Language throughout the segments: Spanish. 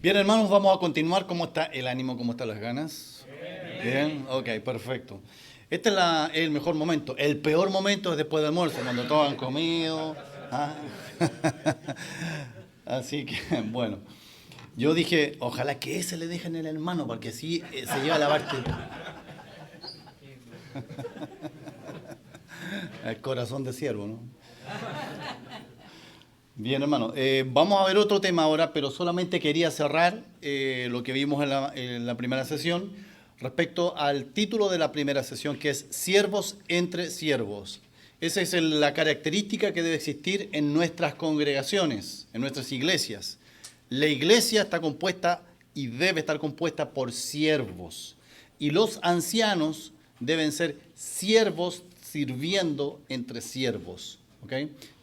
Bien, hermanos, vamos a continuar. ¿Cómo está el ánimo? ¿Cómo están las ganas? Bien, ok, perfecto. Este es el mejor momento. El peor momento es después del almuerzo, cuando todos han comido. ¿Ah? Así que, bueno, yo dije, ojalá que ese le dejen el hermano, porque así se lleva la parte. El corazón de siervo, ¿no? Bien, hermano. Vamos a ver otro tema ahora, pero solamente quería cerrar lo que vimos en la primera sesión respecto al título de la primera sesión, que es Siervos entre siervos. Esa es la característica que debe existir en nuestras congregaciones, en nuestras iglesias. La iglesia está compuesta y debe estar compuesta por siervos. Y los ancianos deben ser siervos sirviendo entre siervos. ¿Ok?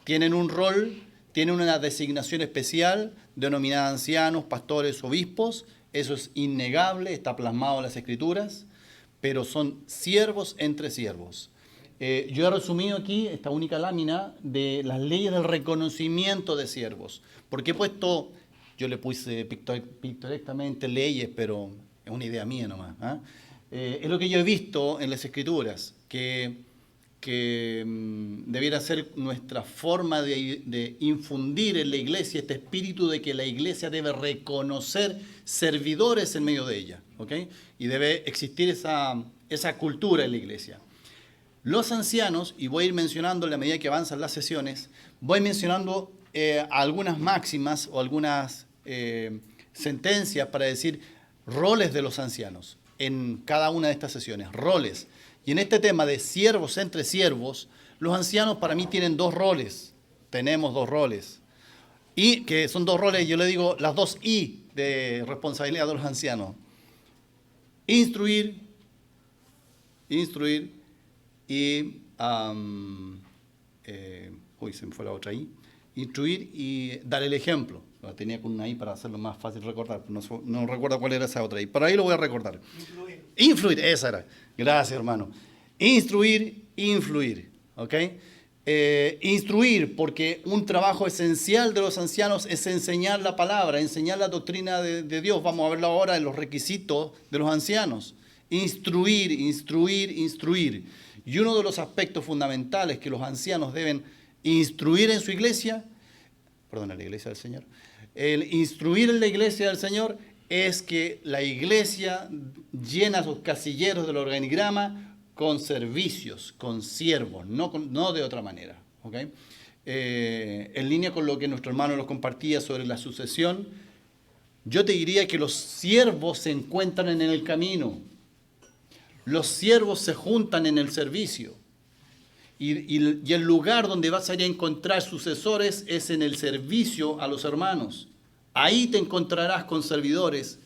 Tienen un rol, tienen una designación especial denominada ancianos, pastores, obispos. Eso es innegable, está plasmado en las Escrituras, pero son siervos entre siervos. Yo he resumido aquí esta única lámina de las leyes del reconocimiento de siervos. Porque he puesto, yo le puse pictorescamente leyes, pero es una idea mía nomás. Es lo que yo he visto en las Escrituras, que debiera ser nuestra forma de infundir en la iglesia este espíritu de que la iglesia debe reconocer servidores en medio de ella, ¿ok? Y debe existir esa cultura en la iglesia. Los ancianos, y voy a ir mencionando a la medida que avanzan las sesiones, voy mencionando algunas máximas o algunas sentencias para decir roles de los ancianos en cada una de estas sesiones, roles. Y en este tema de siervos entre siervos, los ancianos para mí tienen dos roles, tenemos dos roles, y que son dos roles, yo le digo las dos I de responsabilidad de los ancianos: instruir y, se me fue la otra I, instruir y dar el ejemplo. La tenía con una I para hacerlo más fácil recordar, no recuerdo cuál era esa otra I, pero ahí lo voy a recordar. Influir, esa era. Gracias, hermano. Instruir, influir, ¿ok? Instruir, porque un trabajo esencial de los ancianos es enseñar la palabra, enseñar la doctrina de Dios. Vamos a verlo ahora en los requisitos de los ancianos. Instruir, instruir, instruir. Y uno de los aspectos fundamentales que los ancianos deben instruir en su iglesia, perdón, en la iglesia del Señor, el instruir en la iglesia del Señor es que la iglesia llena sus casilleros del organigrama con servicios, con siervos, no de otra manera. ¿Okay? En línea con lo que nuestro hermano nos compartía sobre la sucesión, yo te diría que los siervos se encuentran en el camino. Los siervos se juntan en el servicio. Y el lugar donde vas a ir a encontrar sucesores es en el servicio a los hermanos. Ahí te encontrarás con servidores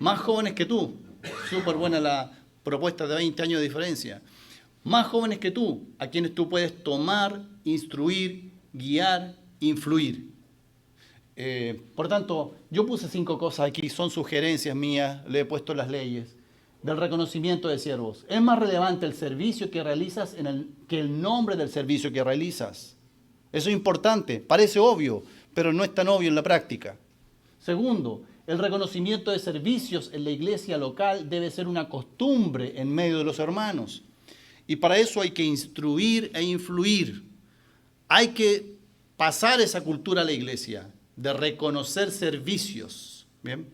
más jóvenes que tú. Súper buena la propuesta de 20 años de diferencia. Más jóvenes que tú, a quienes tú puedes tomar, instruir, guiar, influir. Por tanto, yo puse 5 cosas aquí, son sugerencias mías, le he puesto las leyes del reconocimiento de siervos. Es más relevante el servicio que realizas que el nombre del servicio que realizas. Eso es importante, parece obvio, pero no es tan obvio en la práctica. Segundo, el reconocimiento de servicios en la iglesia local debe ser una costumbre en medio de los hermanos. Y para eso hay que instruir e influir. Hay que pasar esa cultura a la iglesia de reconocer servicios. ¿Bien?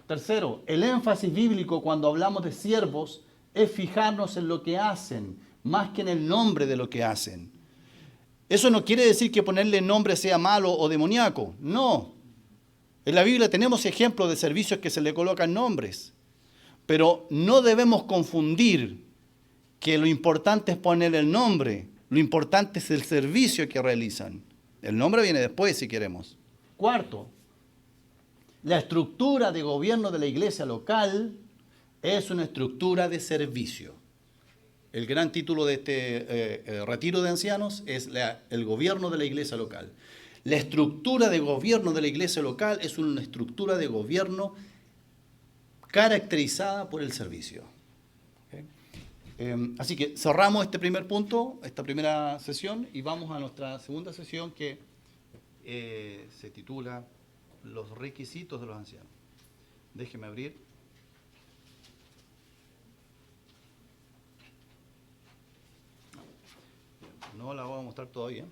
Tercero, el énfasis bíblico cuando hablamos de siervos es fijarnos en lo que hacen, más que en el nombre de lo que hacen. Eso no quiere decir que ponerle nombre sea malo o demoníaco, no. En la Biblia tenemos ejemplos de servicios que se le colocan nombres, pero no debemos confundir que lo importante es poner el nombre, lo importante es el servicio que realizan. El nombre viene después si queremos. Cuarto, la estructura de gobierno de la iglesia local es una estructura de servicio. El gran título de este retiro de ancianos es el gobierno de la iglesia local. La estructura de gobierno de la iglesia local es una estructura de gobierno caracterizada por el servicio. ¿Okay? Así que cerramos este primer punto, esta primera sesión, y vamos a nuestra segunda sesión que se titula Los requisitos de los ancianos. Déjeme abrir. No la voy a mostrar todavía.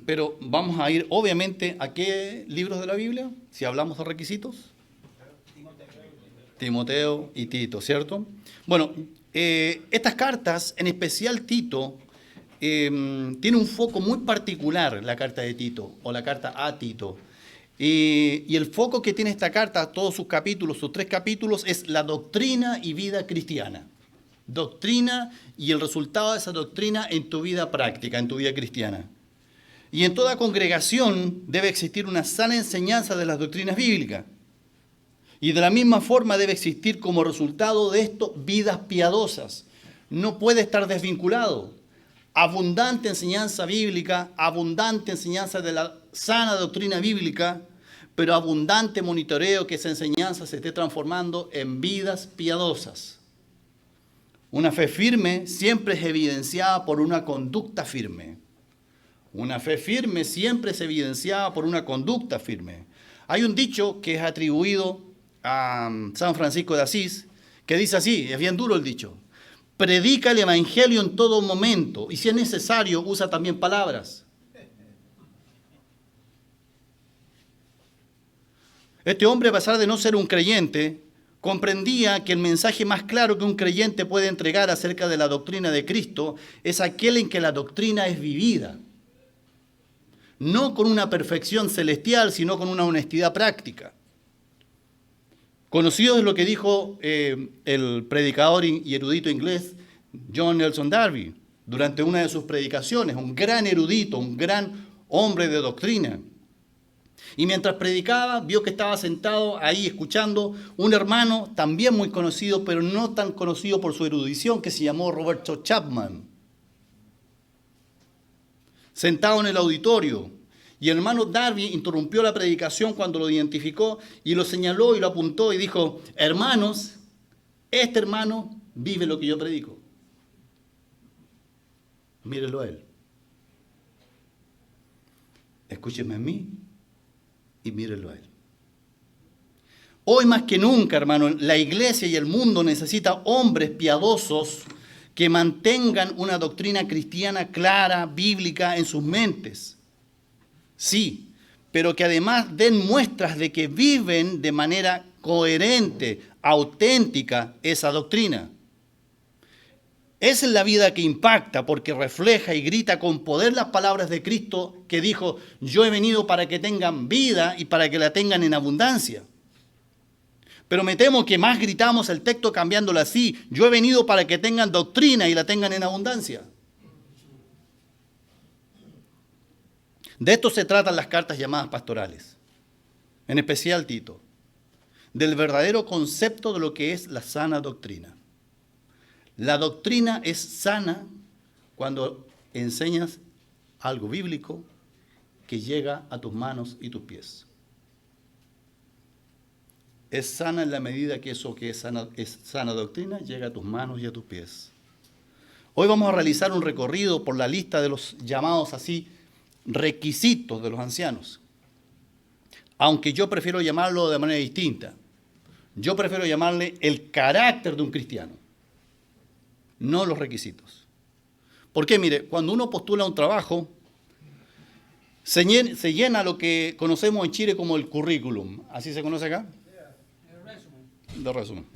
Pero vamos a ir, obviamente, ¿a qué libros de la Biblia? Si hablamos de requisitos. Timoteo y Tito, ¿cierto? Bueno, estas cartas, en especial Tito, tiene un foco muy particular, la carta de Tito, o la carta a Tito. Y el foco que tiene esta carta, todos sus capítulos, sus 3 capítulos, es la doctrina y vida cristiana. Doctrina y el resultado de esa doctrina en tu vida práctica, en tu vida cristiana. Y en toda congregación debe existir una sana enseñanza de las doctrinas bíblicas. Y de la misma forma debe existir como resultado de esto vidas piadosas. No puede estar desvinculado. Abundante enseñanza bíblica, abundante enseñanza de la sana doctrina bíblica, pero abundante monitoreo que esa enseñanza se esté transformando en vidas piadosas. Una fe firme siempre es evidenciada por una conducta firme. Una fe firme siempre es evidenciada por una conducta firme. Hay un dicho que es atribuido a San Francisco de Asís, que dice así, es bien duro el dicho: predica el evangelio en todo momento, y si es necesario, usa también palabras. Este hombre, a pesar de no ser un creyente, comprendía que el mensaje más claro que un creyente puede entregar acerca de la doctrina de Cristo es aquel en que la doctrina es vivida. No con una perfección celestial, sino con una honestidad práctica. Conocido es lo que dijo el predicador y erudito inglés John Nelson Darby durante una de sus predicaciones, un gran erudito, un gran hombre de doctrina. Y mientras predicaba, vio que estaba sentado ahí escuchando un hermano también muy conocido, pero no tan conocido por su erudición, que se llamó Roberto Chapman. Sentado en el auditorio, y el hermano Darby interrumpió la predicación cuando lo identificó y lo señaló y lo apuntó y dijo: hermanos, este hermano vive lo que yo predico. Mírenlo a él. Escúchenme a mí y mírenlo a él. Hoy más que nunca, hermano, la iglesia y el mundo necesita hombres piadosos que mantengan una doctrina cristiana clara, bíblica en sus mentes. Sí, pero que además den muestras de que viven de manera coherente, auténtica esa doctrina. Esa es la vida que impacta, porque refleja y grita con poder las palabras de Cristo, que dijo: yo he venido para que tengan vida y para que la tengan en abundancia. Pero me temo que más gritamos el texto cambiándolo así: yo he venido para que tengan doctrina y la tengan en abundancia. De esto se tratan las cartas llamadas pastorales, en especial Tito, del verdadero concepto de lo que es la sana doctrina. La doctrina es sana cuando enseñas algo bíblico que llega a tus manos y tus pies. Es sana en la medida que eso que es sana doctrina llega a tus manos y a tus pies. Hoy vamos a realizar un recorrido por la lista de los llamados así requisitos de los ancianos. Aunque yo prefiero llamarlo de manera distinta. Yo prefiero llamarle el carácter de un cristiano, no los requisitos. ¿Por qué? Mire, cuando uno postula un trabajo, se llena lo que conocemos en Chile como el currículum. ¿Así se conoce acá? El resumen.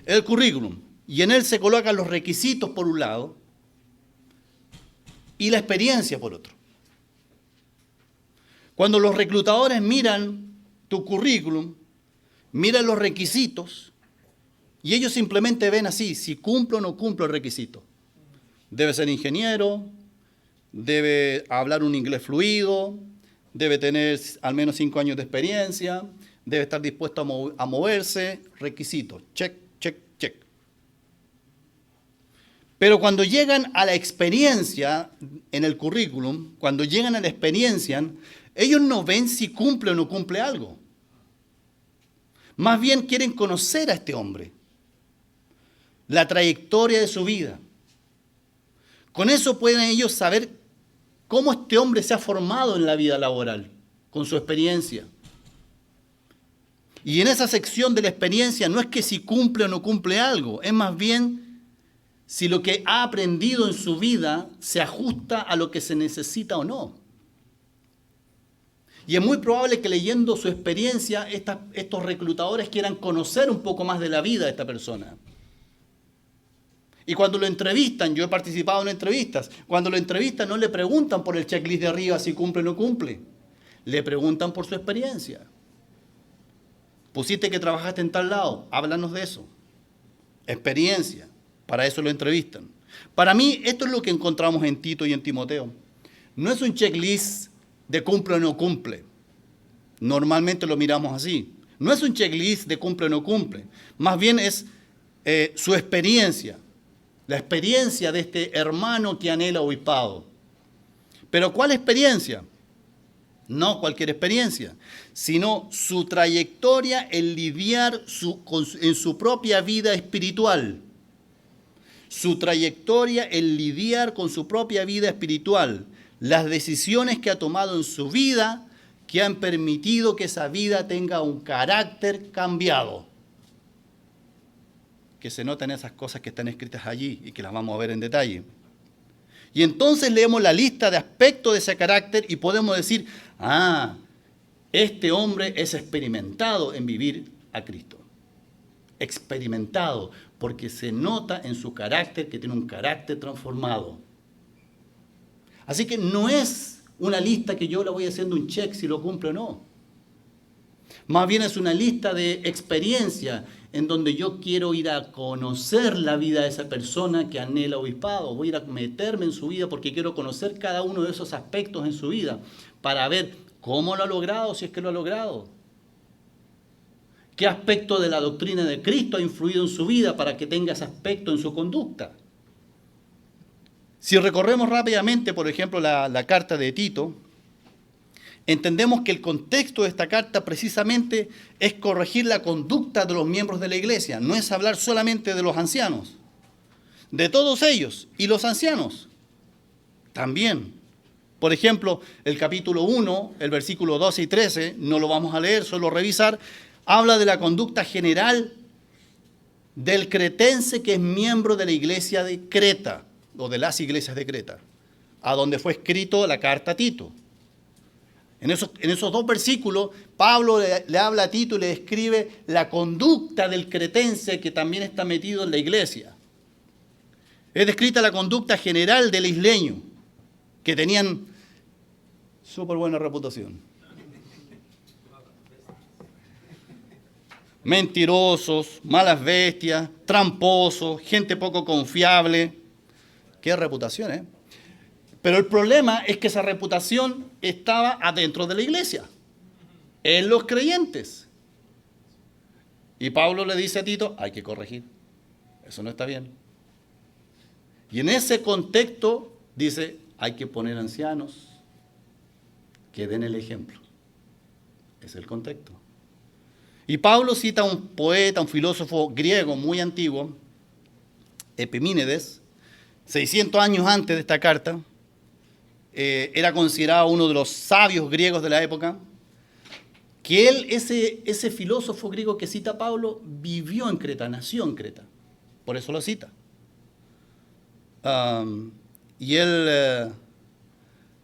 El currículum. Y en él se colocan los requisitos por un lado y la experiencia por otro. Cuando los reclutadores miran tu currículum, miran los requisitos y ellos simplemente ven así, si cumplo o no cumplo el requisito. Debe ser ingeniero, debe hablar un inglés fluido, debe tener al menos 5 años de experiencia, debe estar dispuesto a moverse, requisitos, check, check, check. Pero cuando llegan a la experiencia en el currículum, cuando llegan a la experiencia, ellos no ven si cumple o no cumple algo. Más bien quieren conocer a este hombre, la trayectoria de su vida. Con eso pueden ellos saber cómo este hombre se ha formado en la vida laboral, con su experiencia. Y en esa sección de la experiencia no es que si cumple o no cumple algo, es más bien si lo que ha aprendido en su vida se ajusta a lo que se necesita o no. Y es muy probable que leyendo su experiencia, estos reclutadores quieran conocer un poco más de la vida de esta persona. Y cuando lo entrevistan, yo he participado en entrevistas, cuando lo entrevistan no le preguntan por el checklist de arriba si cumple o no cumple. Le preguntan por su experiencia. Pusiste que trabajaste en tal lado, háblanos de eso. Experiencia, para eso lo entrevistan. Para mí, esto es lo que encontramos en Tito y en Timoteo. No es un checklist de cumple o no cumple. Normalmente lo miramos así. No es un checklist de cumple o no cumple. Más bien es su experiencia. La experiencia de este hermano que anhela obispado. Pero ¿cuál experiencia? No cualquier experiencia, sino su trayectoria en lidiar en su propia vida espiritual. Su trayectoria en lidiar con su propia vida espiritual. Las decisiones que ha tomado en su vida que han permitido que esa vida tenga un carácter cambiado. Que se notan esas cosas que están escritas allí y que las vamos a ver en detalle. Y entonces leemos la lista de aspectos de ese carácter y podemos decir, este hombre es experimentado en vivir a Cristo. Experimentado, porque se nota en su carácter que tiene un carácter transformado. Así que no es una lista que yo le voy haciendo un check si lo cumple o no. Más bien es una lista de experiencia en donde yo quiero ir a conocer la vida de esa persona que anhela obispado. Voy a ir a meterme en su vida porque quiero conocer cada uno de esos aspectos en su vida para ver cómo lo ha logrado, si es que lo ha logrado. ¿Qué aspecto de la doctrina de Cristo ha influido en su vida para que tenga ese aspecto en su conducta? Si recorremos rápidamente, por ejemplo, la carta de Tito, entendemos que el contexto de esta carta precisamente es corregir la conducta de los miembros de la iglesia. No es hablar solamente de los ancianos, de todos ellos y los ancianos también. Por ejemplo, el capítulo 1, el versículo 12 y 13, no lo vamos a leer, solo revisar, habla de la conducta general del cretense que es miembro de la iglesia de Creta, o de las iglesias de Creta, a donde fue escrito la carta a Tito. En esos dos versículos, Pablo le habla a Tito y le describe la conducta del cretense que también está metido en la iglesia. Es descrita la conducta general del isleño, que tenían súper buena reputación. Mentirosos, malas bestias, tramposos, gente poco confiable. Qué reputación, ¿eh? Pero el problema es que esa reputación estaba adentro de la iglesia, en los creyentes. Y Pablo le dice a Tito, hay que corregir. Eso no está bien. Y en ese contexto dice, hay que poner ancianos que den el ejemplo. Es el contexto. Y Pablo cita a un poeta, un filósofo griego muy antiguo, Epimínides, 600 años antes de esta carta. Era considerado uno de los sabios griegos de la época, que él, ese filósofo griego que cita Pablo, vivió en Creta, nació en Creta, por eso lo cita. Y él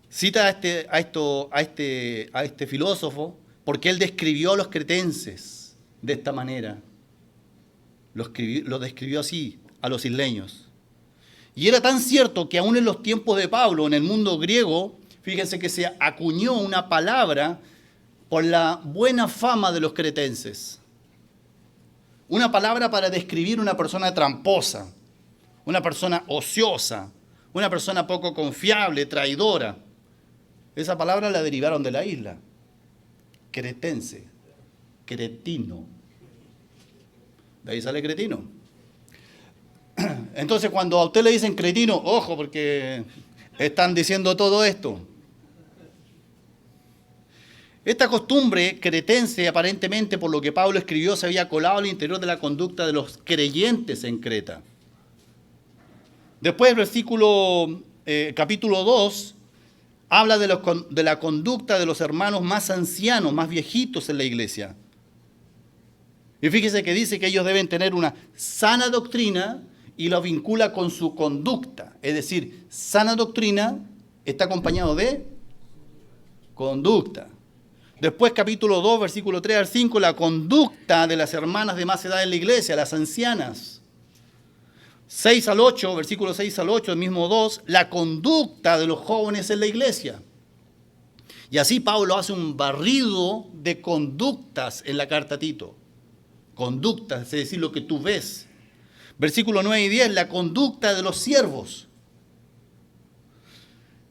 cita a este filósofo porque él describió a los cretenses de esta manera, lo describió así a los isleños. Y era tan cierto que aún en los tiempos de Pablo, en el mundo griego, fíjense que se acuñó una palabra por la buena fama de los cretenses. Una palabra para describir una persona tramposa, una persona ociosa, una persona poco confiable, traidora. Esa palabra la derivaron de la isla. Cretense, cretino. De ahí sale cretino. Entonces, cuando a usted le dicen cretino, ojo, porque están diciendo todo esto. Esta costumbre cretense, aparentemente, por lo que Pablo escribió, se había colado al interior de la conducta de los creyentes en Creta. Después, el capítulo 2, habla de la conducta de los hermanos más ancianos, más viejitos en la iglesia. Y fíjese que dice que ellos deben tener una sana doctrina y lo vincula con su conducta. Es decir, sana doctrina está acompañado de conducta. Después, capítulo 2, versículo 3 al 5, la conducta de las hermanas de más edad en la iglesia, las ancianas. 6 al 8, versículo 6 al 8, el mismo 2, la conducta de los jóvenes en la iglesia. Y así Pablo hace un barrido de conductas en la carta a Tito. Conductas, es decir, lo que tú ves. Versículo 9 y 10, la conducta de los siervos.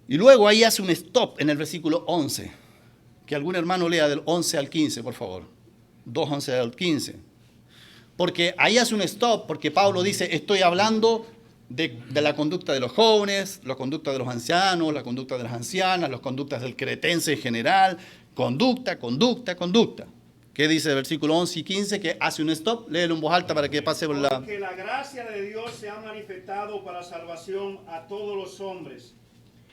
Y luego ahí hace un stop en el versículo 11. Que algún hermano lea del 11 al 15, por favor. 2, 11 al 15. Porque ahí hace un stop, porque Pablo dice, estoy hablando de la conducta de los jóvenes, la conducta de los ancianos, la conducta de las ancianas, las conductas del cretense en general. Conducta. ¿Qué dice el versículo 11 y 15? Que hace un stop, léelo en voz alta para que pase por la... Porque la gracia de Dios se ha manifestado para salvación a todos los hombres,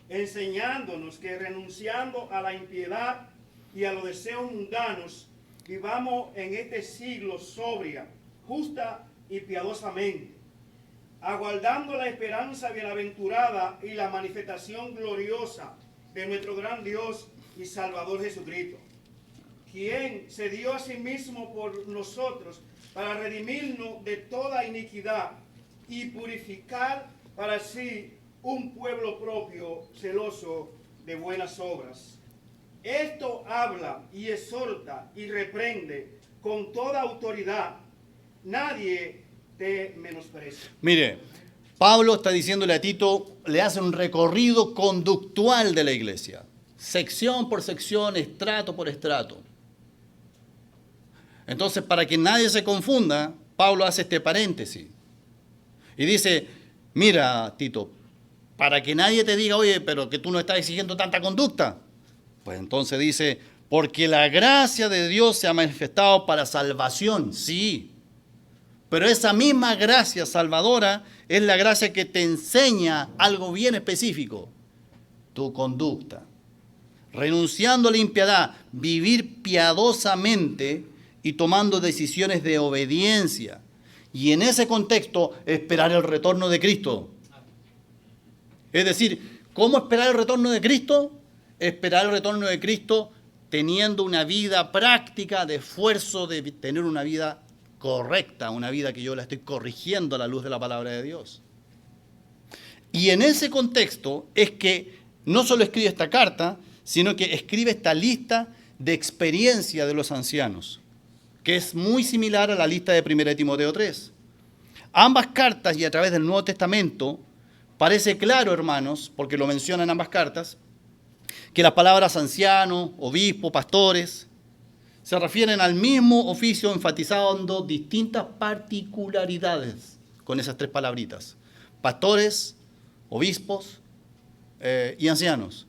enseñándonos que renunciando a la impiedad y a los deseos mundanos, vivamos en este siglo sobria, justa y piadosamente, aguardando la esperanza bienaventurada y la manifestación gloriosa de nuestro gran Dios y Salvador Jesucristo, quien se dio a sí mismo por nosotros para redimirnos de toda iniquidad y purificar para sí un pueblo propio celoso de buenas obras. Esto habla y exhorta y reprende con toda autoridad. Nadie te menosprecia. Mire, Pablo está diciéndole a Tito, le hace un recorrido conductual de la iglesia. Sección por sección, estrato por estrato. Entonces, para que nadie se confunda, Pablo hace este paréntesis. Y dice, mira, Tito, para que nadie te diga, oye, pero que tú no estás exigiendo tanta conducta. Pues entonces dice, porque la gracia de Dios se ha manifestado para salvación, sí. Pero esa misma gracia salvadora es la gracia que te enseña algo bien específico, tu conducta. Renunciando a la impiedad, vivir piadosamente y tomando decisiones de obediencia. Y en ese contexto, esperar el retorno de Cristo. Es decir, ¿cómo esperar el retorno de Cristo? Esperar el retorno de Cristo teniendo una vida práctica de esfuerzo, de tener una vida correcta, una vida que yo la estoy corrigiendo a la luz de la palabra de Dios. Y en ese contexto es que no solo escribe esta carta, sino que escribe esta lista de experiencia de los ancianos, que es muy similar a la lista de 1 Timoteo 3. Ambas cartas y a través del Nuevo Testamento parece claro, hermanos, porque lo mencionan ambas cartas, que las palabras anciano, obispo, pastores, se refieren al mismo oficio enfatizando distintas particularidades con esas tres palabritas. Pastores, obispos y ancianos.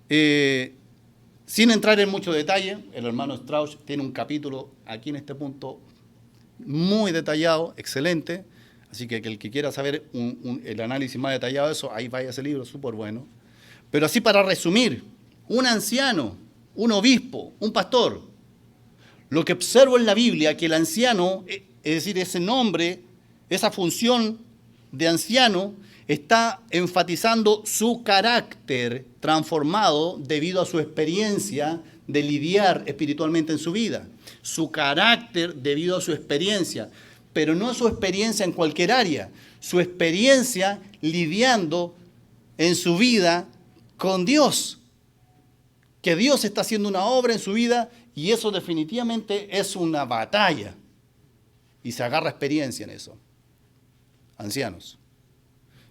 Sin entrar en mucho detalle, el hermano Strauss tiene un capítulo aquí en este punto muy detallado, excelente. Así que el que quiera saber el análisis más detallado de eso, ahí vaya ese libro, súper bueno. Pero así para resumir, un anciano, un obispo, un pastor. Lo que observo en la Biblia, que el anciano, es decir, ese nombre, esa función de anciano, está enfatizando su carácter transformado debido a su experiencia de lidiar espiritualmente en su vida. Su carácter debido a su experiencia, pero no su experiencia en cualquier área, su experiencia lidiando en su vida con Dios. Que Dios está haciendo una obra en su vida y eso definitivamente es una batalla. Y se agarra experiencia en eso. Ancianos.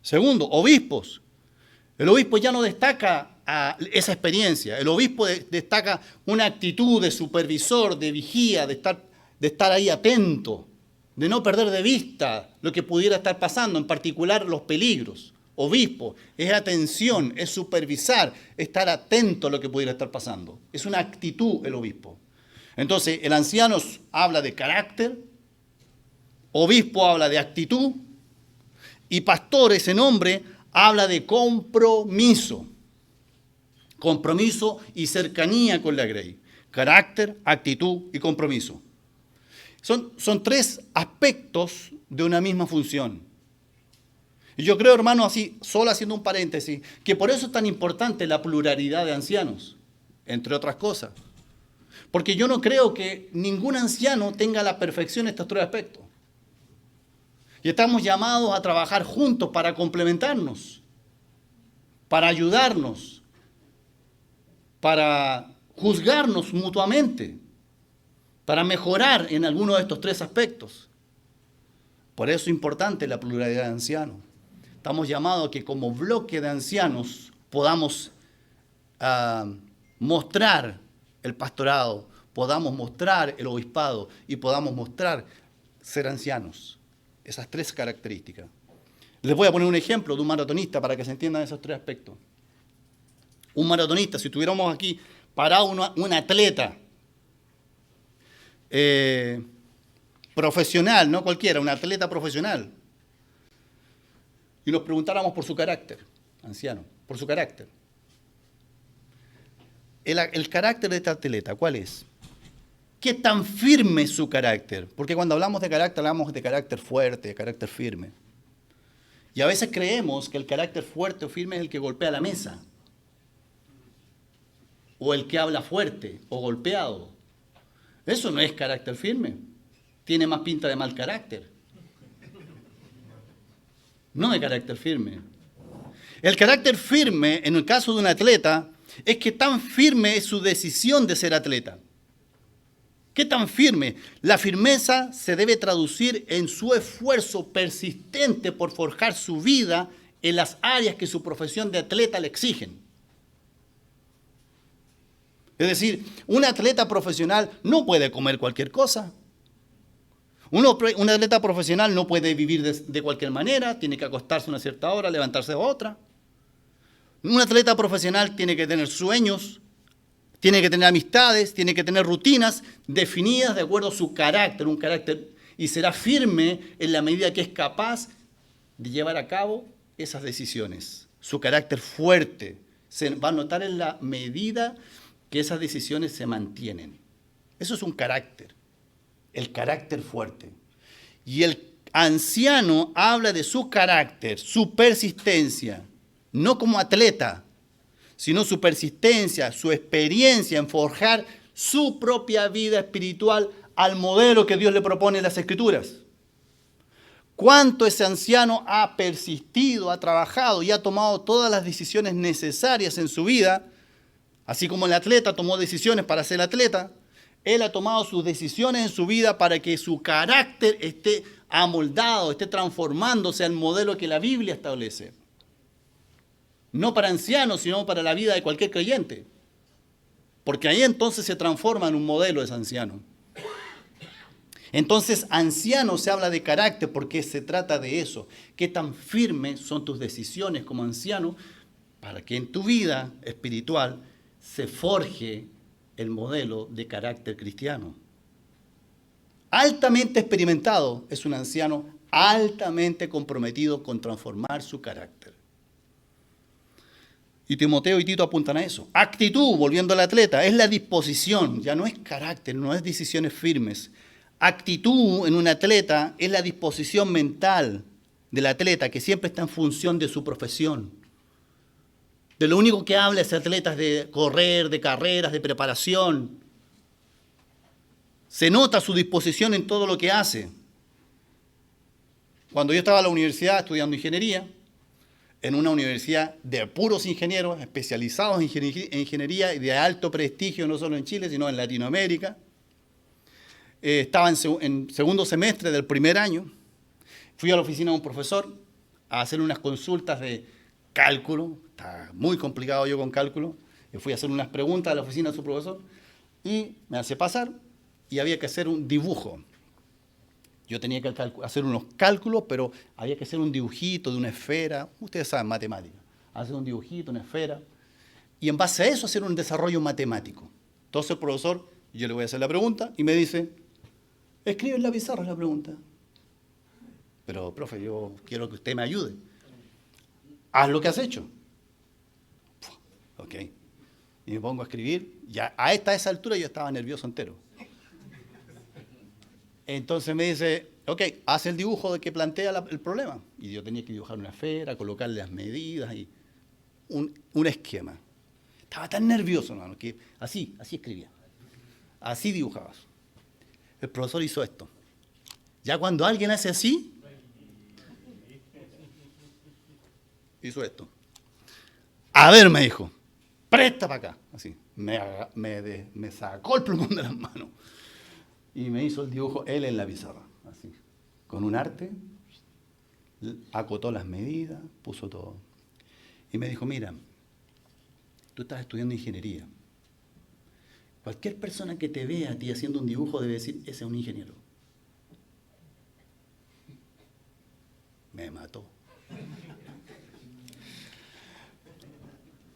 Segundo, obispos. El obispo ya no destaca esa experiencia. El obispo destaca una actitud de supervisor, de vigía, de estar ahí atento, de no perder de vista lo que pudiera estar pasando, en particular los peligros. Obispo es atención, es supervisar, estar atento a lo que pudiera estar pasando. Es una actitud el obispo. Entonces, el anciano habla de carácter, obispo habla de actitud, y pastor, ese nombre, habla de compromiso. Compromiso y cercanía con la grey. Carácter, actitud y compromiso. Son tres aspectos de una misma función. Y yo creo, hermano, así, solo haciendo un paréntesis, que por eso es tan importante la pluralidad de ancianos, entre otras cosas. Porque yo no creo que ningún anciano tenga a la perfección estos tres aspectos. Y estamos llamados a trabajar juntos para complementarnos, para ayudarnos, para juzgarnos mutuamente, para mejorar en alguno de estos tres aspectos. Por eso es importante la pluralidad de ancianos. Estamos llamados a que como bloque de ancianos podamos mostrar el pastorado, podamos mostrar el obispado y podamos mostrar ser ancianos. Esas tres características. Les voy a poner un ejemplo de un maratonista para que se entiendan esos tres aspectos. Un maratonista, si tuviéramos aquí parado un atleta profesional, no cualquiera, un atleta profesional, y nos preguntáramos por su carácter, anciano, por su carácter. El carácter de este atleta, ¿cuál es? ¿Qué tan firme es su carácter? Porque cuando hablamos de carácter, hablamos de carácter fuerte, de carácter firme. Y a veces creemos que el carácter fuerte o firme es el que golpea la mesa, o el que habla fuerte o golpeado. Eso no es carácter firme. Tiene más pinta de mal carácter. No de carácter firme. El carácter firme, en el caso de un atleta, es que tan firme es su decisión de ser atleta. ¿Qué tan firme? La firmeza se debe traducir en su esfuerzo persistente por forjar su vida en las áreas que su profesión de atleta le exigen. Es decir, un atleta profesional no puede comer cualquier cosa. Un atleta profesional no puede vivir de cualquier manera, tiene que acostarse a una cierta hora, levantarse a otra. Un atleta profesional tiene que tener sueños, tiene que tener amistades, tiene que tener rutinas definidas de acuerdo a su carácter, un carácter, y será firme en la medida que es capaz de llevar a cabo esas decisiones. Su carácter fuerte se va a notar en la medida que esas decisiones se mantienen. Eso es un carácter, el carácter fuerte. Y el anciano habla de su carácter, su persistencia, no como atleta, sino su persistencia, su experiencia en forjar su propia vida espiritual al modelo que Dios le propone en las Escrituras. ¿Cuánto ese anciano ha persistido, ha trabajado y ha tomado todas las decisiones necesarias en su vida? Así como el atleta tomó decisiones para ser atleta, él ha tomado sus decisiones en su vida para que su carácter esté amoldado, esté transformándose al modelo que la Biblia establece. No para ancianos, sino para la vida de cualquier creyente. Porque ahí entonces se transforma en un modelo ese anciano. Entonces, anciano se habla de carácter porque se trata de eso. ¿Qué tan firmes son tus decisiones como anciano para que en tu vida espiritual se forje el modelo de carácter cristiano? Altamente experimentado es un anciano altamente comprometido con transformar su carácter. Y Timoteo y Tito apuntan a eso. Actitud, volviendo al atleta, es la disposición, ya no es carácter, no es decisiones firmes. Actitud en un atleta es la disposición mental del atleta que siempre está en función de su profesión. De lo único que habla ese atleta es de correr, de carreras, de preparación. Se nota su disposición en todo lo que hace. Cuando yo estaba en la universidad estudiando ingeniería, en una universidad de puros ingenieros especializados en ingeniería y de alto prestigio, no solo en Chile, sino en Latinoamérica. Estaba en segundo semestre del primer año. Fui a la oficina de un profesor a hacer unas consultas de cálculo. Estaba muy complicado yo con cálculo. Yo fui a hacer unas preguntas a la oficina de su profesor y me hace pasar y había que hacer un dibujo. Yo tenía que hacer unos cálculos, pero había que hacer un dibujito de una esfera. Ustedes saben matemáticas. Hacer un dibujito, una esfera. Y en base a eso hacer un desarrollo matemático. Entonces el profesor, yo le voy a hacer la pregunta y me dice, escribe en la pizarra la pregunta. Pero, profe, yo quiero que usted me ayude. Haz lo que has hecho. Ok. Y me pongo a escribir. Ya a esa altura yo estaba nervioso entero. Entonces me dice, ok, haz el dibujo de que plantea el problema. Y yo tenía que dibujar una esfera, colocarle las medidas y un esquema. Estaba tan nervioso, hermano, que así escribía. Así dibujaba. El profesor hizo esto. Ya cuando alguien hace así, hizo esto. A ver, me dijo, presta para acá. Así, me sacó el plumón de las manos. Y me hizo el dibujo él en la pizarra. Así, con un arte, acotó las medidas, puso todo. Y me dijo, mira, tú estás estudiando ingeniería. Cualquier persona que te vea a ti haciendo un dibujo debe decir, ese es un ingeniero. Me mató.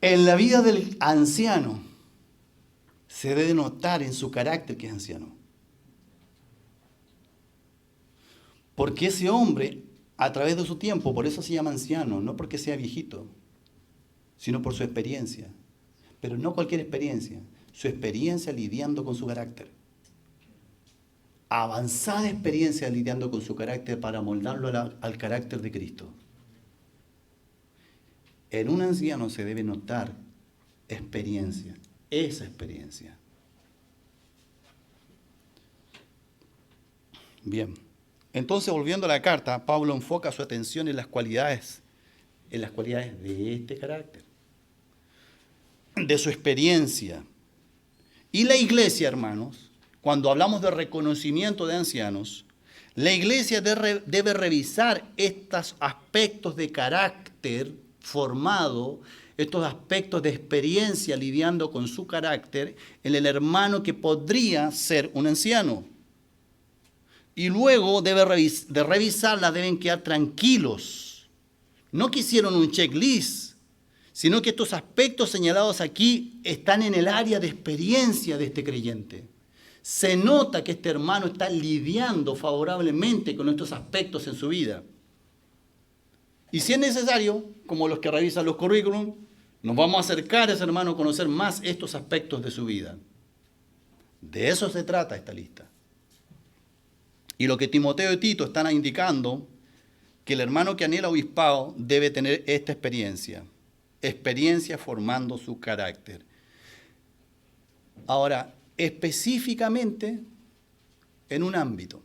En la vida del anciano se debe notar en su carácter que es anciano. Porque ese hombre, a través de su tiempo, por eso se llama anciano, no porque sea viejito, sino por su experiencia. Pero no cualquier experiencia, su experiencia lidiando con su carácter. Avanzada experiencia lidiando con su carácter para moldarlo al carácter de Cristo. En un anciano se debe notar experiencia, esa experiencia. Bien, entonces volviendo a la carta, Pablo enfoca su atención en las cualidades de este carácter, de su experiencia. Y la iglesia, hermanos, cuando hablamos de reconocimiento de ancianos, la iglesia debe revisar estos aspectos de carácter formado, estos aspectos de experiencia lidiando con su carácter en el hermano que podría ser un anciano. Y luego de revisarla deben quedar tranquilos. No que hicieron un checklist, sino que estos aspectos señalados aquí están en el área de experiencia de este creyente. Se nota que este hermano está lidiando favorablemente con estos aspectos en su vida. Y si es necesario, como los que revisan los currículum, nos vamos a acercar a ese hermano a conocer más estos aspectos de su vida. De eso se trata esta lista. Y lo que Timoteo y Tito están indicando, que el hermano que anhela obispado debe tener esta experiencia formando su carácter. Ahora, específicamente en un ámbito.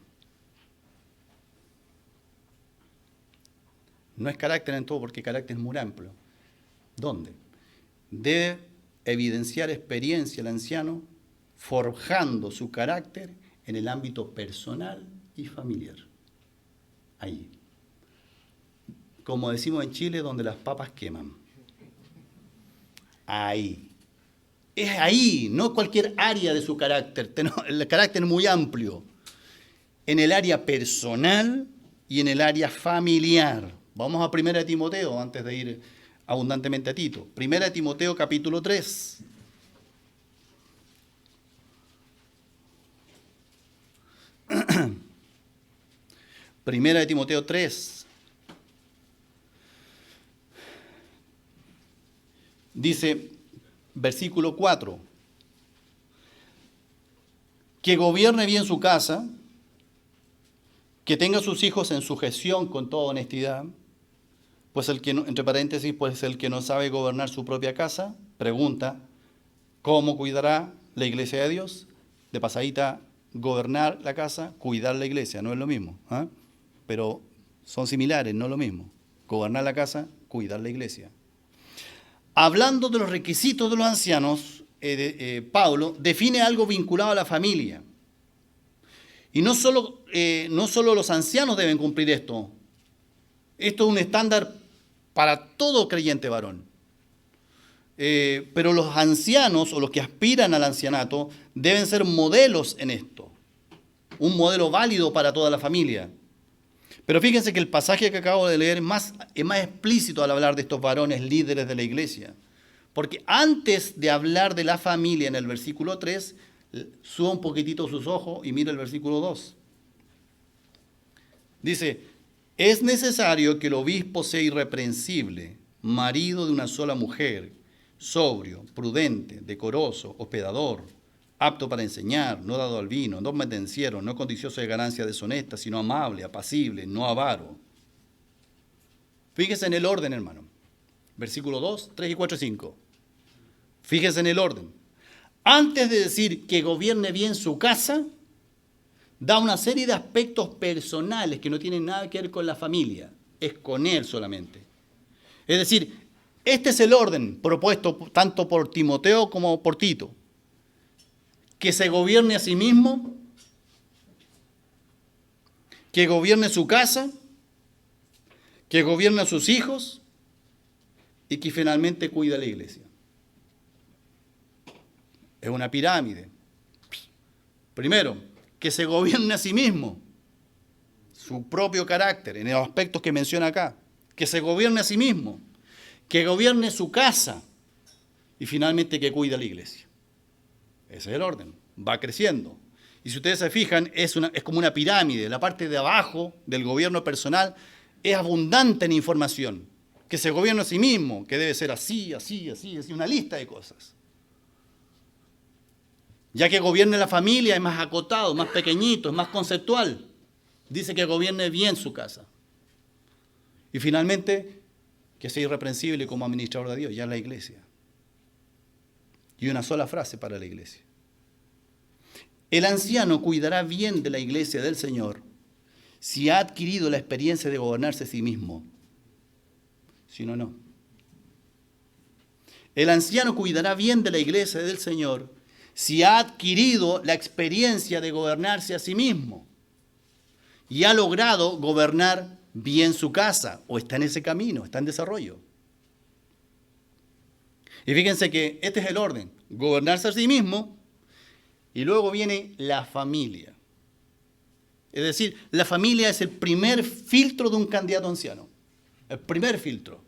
No es carácter en todo, porque carácter es muy amplio. ¿Dónde? Debe evidenciar experiencia el anciano forjando su carácter en el ámbito personal y familiar. Ahí. Como decimos en Chile, donde las papas queman. Ahí. Es ahí, no cualquier área de su carácter. El carácter es muy amplio. En el área personal y en el área familiar. Vamos a 1 Timoteo, antes de ir abundantemente a Tito. 1 Timoteo capítulo 3. Primera de Timoteo 3. Dice, versículo 4. Que gobierne bien su casa, que tenga a sus hijos en sujeción con toda honestidad, pues el que, entre paréntesis, pues el que no sabe gobernar su propia casa, pregunta, ¿cómo cuidará la iglesia de Dios? De pasadita, gobernar la casa, cuidar la iglesia, no es lo mismo, ¿eh? Pero son similares, no es lo mismo. Gobernar la casa, cuidar la iglesia. Hablando de los requisitos de los ancianos, Pablo define algo vinculado a la familia. Y no solo los ancianos deben cumplir esto. Esto es un estándar para todo creyente varón. Pero los ancianos o los que aspiran al ancianato deben ser modelos en esto. Un modelo válido para toda la familia. Pero fíjense que el pasaje que acabo de leer es más explícito al hablar de estos varones líderes de la iglesia. Porque antes de hablar de la familia en el versículo 3, suba un poquitito sus ojos y mira el versículo 2. Dice, es necesario que el obispo sea irreprensible, marido de una sola mujer, sobrio, prudente, decoroso, hospedador, apto para enseñar, no dado al vino, no pendenciero, no codicioso de ganancia deshonesta, sino amable, apacible, no avaro. Fíjese en el orden, hermano. Versículo 2, 3 y 4 y 5. Fíjese en el orden. Antes de decir que gobierne bien su casa, da una serie de aspectos personales que no tienen nada que ver con la familia, es con él solamente. Es decir, este es el orden propuesto tanto por Timoteo como por Tito. Que se gobierne a sí mismo, que gobierne su casa, que gobierne a sus hijos y que finalmente cuide a la iglesia. Es una pirámide. Primero, que se gobierne a sí mismo, su propio carácter, en los aspectos que menciona acá. Que se gobierne a sí mismo, que gobierne su casa y finalmente que cuide a la iglesia. Ese es el orden, va creciendo. Y si ustedes se fijan, es como una pirámide. La parte de abajo del gobierno personal es abundante en información. Que se gobierne a sí mismo, que debe ser así, así, así, así, una lista de cosas. Ya que gobierne la familia es más acotado, más pequeñito, es más conceptual. Dice que gobierne bien su casa. Y finalmente, que sea irreprensible como administrador de Dios, ya en la iglesia. Y una sola frase para la iglesia. El anciano cuidará bien de la iglesia del Señor si ha adquirido la experiencia de gobernarse a sí mismo. Si no, no. El anciano cuidará bien de la iglesia del Señor si ha adquirido la experiencia de gobernarse a sí mismo y ha logrado gobernar bien su casa, o está en ese camino, está en desarrollo. Y fíjense que este es el orden, gobernarse a sí mismo, y luego viene la familia. Es decir, la familia es el primer filtro de un candidato anciano, el primer filtro.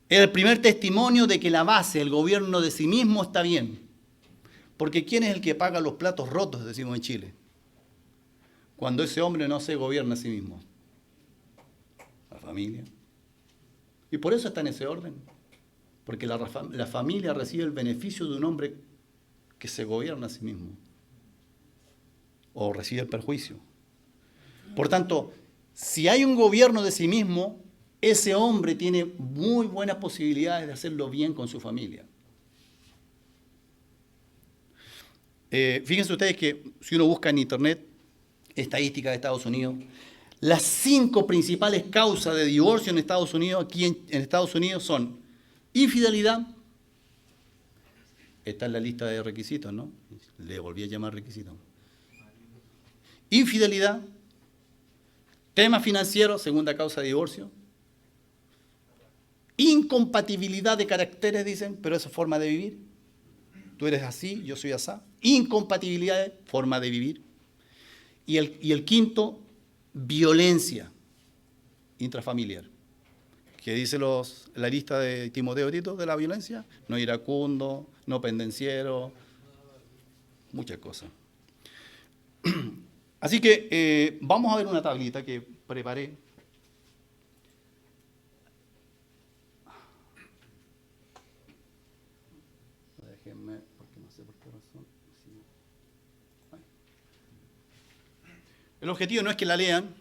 Es el primer testimonio de que la base, el gobierno de sí mismo está bien. Porque ¿quién es el que paga los platos rotos, decimos en Chile? Cuando ese hombre no se gobierna a sí mismo. La familia. Y por eso está en ese orden. Porque la familia recibe el beneficio de un hombre que se gobierna a sí mismo. O recibe el perjuicio. Por tanto, si hay un gobierno de sí mismo, ese hombre tiene muy buenas posibilidades de hacerlo bien con su familia. Fíjense ustedes que si uno busca en internet estadísticas de Estados Unidos, las 5 principales causas de divorcio en Estados Unidos, aquí en Estados Unidos, son infidelidad. Está en la lista de requisitos, ¿no? Le volví a llamar requisitos. Infidelidad, tema financiero, segunda causa de divorcio. Incompatibilidad de caracteres, dicen, pero eso es forma de vivir. Tú eres así, yo soy asá. Incompatibilidad de forma de vivir. Y el quinto, violencia intrafamiliar. ¿Qué dice la lista de Timoteo y Tito de la violencia? No iracundo, no pendenciero, muchas cosas. Así que vamos a ver una tablita que preparé. Déjenme, porque no sé por qué razón. El objetivo no es que la lean,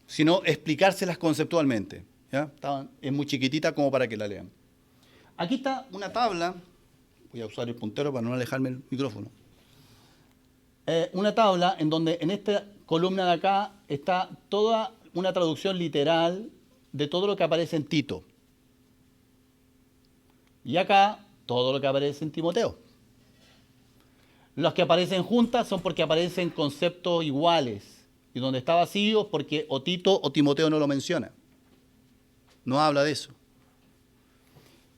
sino explicárselas conceptualmente. ¿Ya? Es muy chiquitita como para que la lean. Aquí está una tabla, voy a usar el puntero para no alejarme el micrófono. Una tabla en donde en esta columna de acá está toda una traducción literal de todo lo que aparece en Tito. Y acá todo lo que aparece en Timoteo. Los que aparecen juntas son porque aparecen conceptos iguales. Y donde está vacío porque o Tito o Timoteo no lo menciona. No habla de eso.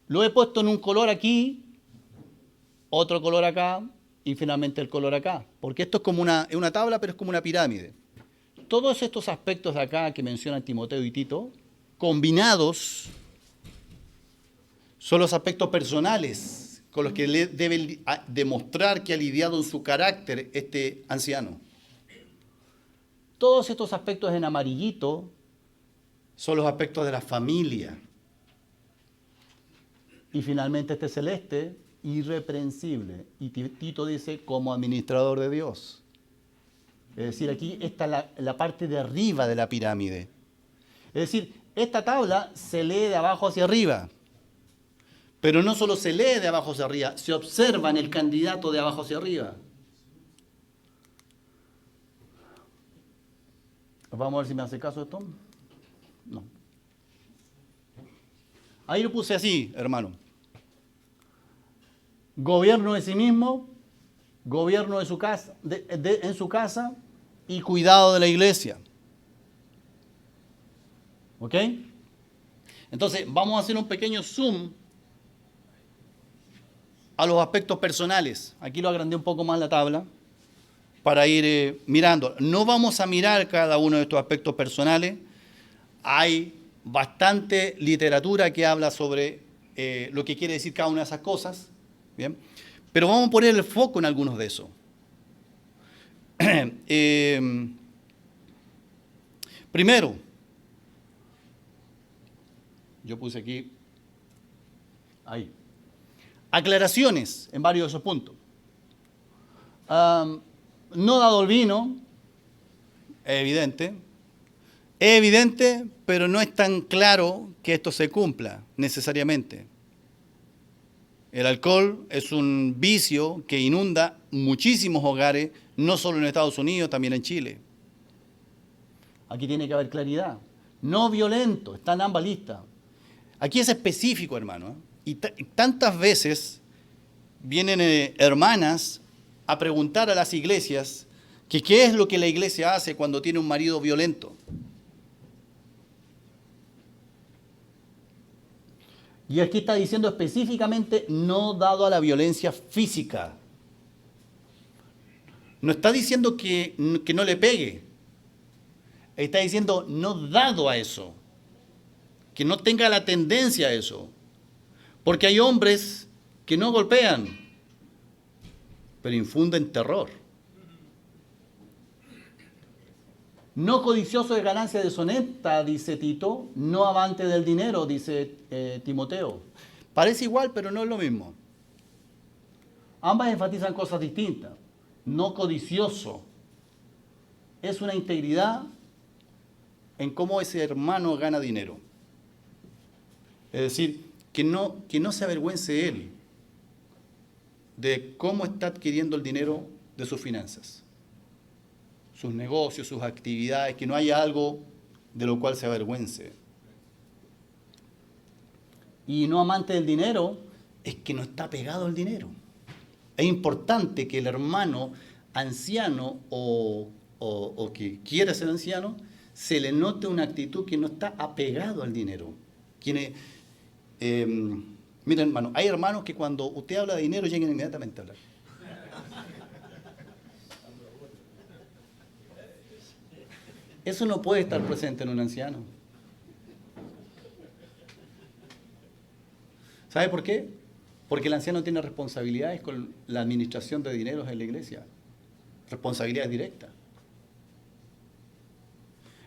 Lo he puesto en un color aquí, otro color acá y finalmente el color acá. Porque esto es como una tabla, pero es como una pirámide. Todos estos aspectos de acá que mencionan Timoteo y Tito, combinados, son los aspectos personales con los que debe demostrar que ha lidiado en su carácter este anciano. Todos estos aspectos en amarillito son los aspectos de la familia. Y finalmente este celeste irreprensible. Y Tito dice, como administrador de Dios. Es decir, aquí está la parte de arriba de la pirámide. Es decir, esta tabla se lee de abajo hacia arriba. Pero no solo se lee de abajo hacia arriba, se observa en el candidato de abajo hacia arriba. Vamos a ver si me hace caso esto. No. Ahí lo puse así, hermano. Gobierno de sí mismo, gobierno de su casa, en su casa y cuidado de la iglesia. ¿Ok? Entonces, vamos a hacer un pequeño zoom a los aspectos personales. Aquí lo agrandé un poco más la tabla para ir mirando. No vamos a mirar cada uno de estos aspectos personales. Hay bastante literatura que habla sobre lo que quiere decir cada una de esas cosas. ¿Bien? Pero vamos a poner el foco en algunos de esos. Primero, yo puse aquí, ahí, aclaraciones en varios de esos puntos. No dado el vino, es evidente, pero no es tan claro que esto se cumpla necesariamente. El alcohol es un vicio que inunda muchísimos hogares, no solo en Estados Unidos, también en Chile. Aquí tiene que haber claridad. No violento, está en ambas listas. Aquí es específico, hermano. Y tantas veces vienen hermanas a preguntar a las iglesias que qué es lo que la iglesia hace cuando tiene un marido violento. Y aquí está diciendo específicamente no dado a la violencia física. No está diciendo que no le pegue. Está diciendo no dado a eso. Que no tenga la tendencia a eso. Porque hay hombres que no golpean, pero infunden terror. No codicioso de ganancia deshonesta, dice Tito, no amante del dinero, dice Timoteo. Parece igual, pero no es lo mismo. Ambas enfatizan cosas distintas. No codicioso. Es una integridad en cómo ese hermano gana dinero. Es decir, que no se avergüence él de cómo está adquiriendo el dinero de sus finanzas, sus negocios, sus actividades, que no haya algo de lo cual se avergüence. Y no amante del dinero es que no está pegado al dinero. Es importante que el hermano anciano o que quiere ser anciano, se le note una actitud que no está apegado al dinero. Miren, hermano, hay hermanos que cuando usted habla de dinero llegan inmediatamente a hablar. Eso no puede estar presente en un anciano. ¿Sabe por qué? Porque el anciano tiene responsabilidades con la administración de dineros en la iglesia. Responsabilidades directas.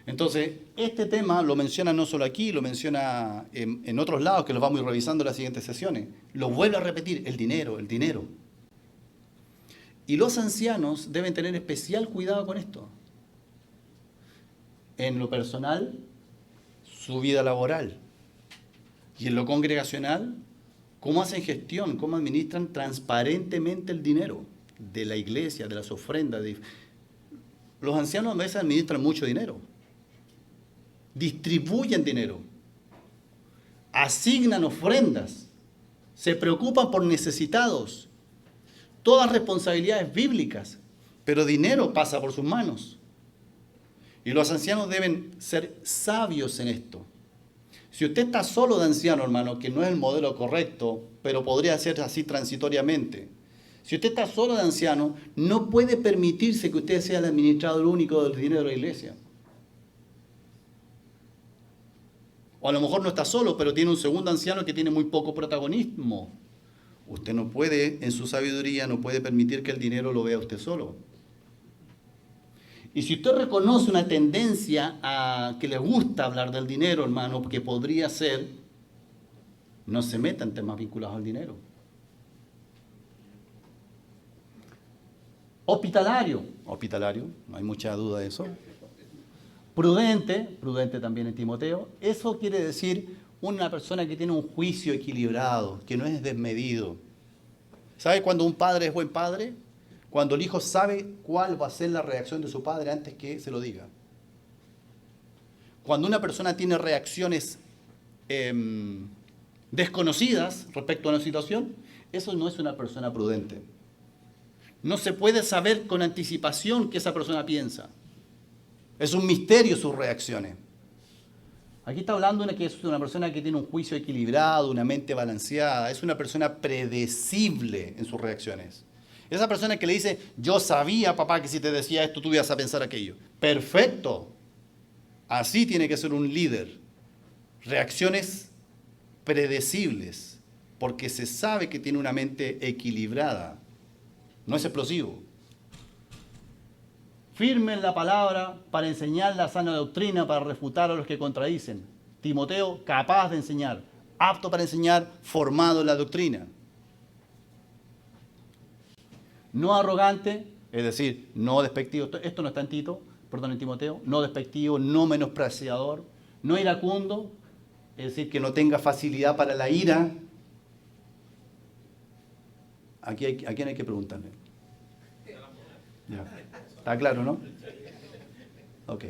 Entonces, este tema lo menciona no solo aquí, lo menciona en otros lados, que los vamos a ir revisando en las siguientes sesiones. Lo vuelve a repetir, el dinero, el dinero. Y los ancianos deben tener especial cuidado con esto. En lo personal, su vida laboral. Y en lo congregacional, cómo hacen gestión, cómo administran transparentemente el dinero de la iglesia, de las ofrendas. Los ancianos a veces administran mucho dinero. Distribuyen dinero. Asignan ofrendas. Se preocupan por necesitados. Todas responsabilidades bíblicas. Pero dinero pasa por sus manos. Y los ancianos deben ser sabios en esto. Si usted está solo de anciano, hermano, que no es el modelo correcto, pero podría ser así transitoriamente. Si usted está solo de anciano, no puede permitirse que usted sea el administrador único del dinero de la iglesia. O a lo mejor no está solo, pero tiene un segundo anciano que tiene muy poco protagonismo. Usted no puede, en su sabiduría, no puede permitir que el dinero lo vea usted solo. Y si usted reconoce una tendencia a que le gusta hablar del dinero, hermano, porque podría ser, no se meta en temas vinculados al dinero. Hospitalario, no hay mucha duda de eso. Prudente también en Timoteo. Eso quiere decir una persona que tiene un juicio equilibrado, que no es desmedido. ¿Sabe cuando un padre es buen padre? Cuando el hijo sabe cuál va a ser la reacción de su padre antes que se lo diga. Cuando una persona tiene reacciones desconocidas respecto a una situación, eso no es una persona prudente. No se puede saber con anticipación qué esa persona piensa. Es un misterio sus reacciones. Aquí está hablando de que es una persona que tiene un juicio equilibrado, una mente balanceada, es una persona predecible en sus reacciones. Esa persona que le dice, yo sabía, papá, que si te decía esto, tú ibas a pensar aquello. Perfecto. Así tiene que ser un líder. Reacciones predecibles, porque se sabe que tiene una mente equilibrada. No es explosivo. Firme en la palabra para enseñar la sana doctrina, para refutar a los que contradicen. Timoteo, capaz de enseñar, apto para enseñar, formado en la doctrina. No arrogante, es decir, no despectivo. Esto no está en en Timoteo. No despectivo, no menospreciador, no iracundo, es decir, que no tenga facilidad para la ira. ¿A quién hay que preguntarle? Ya. ¿Está claro, no? Ok.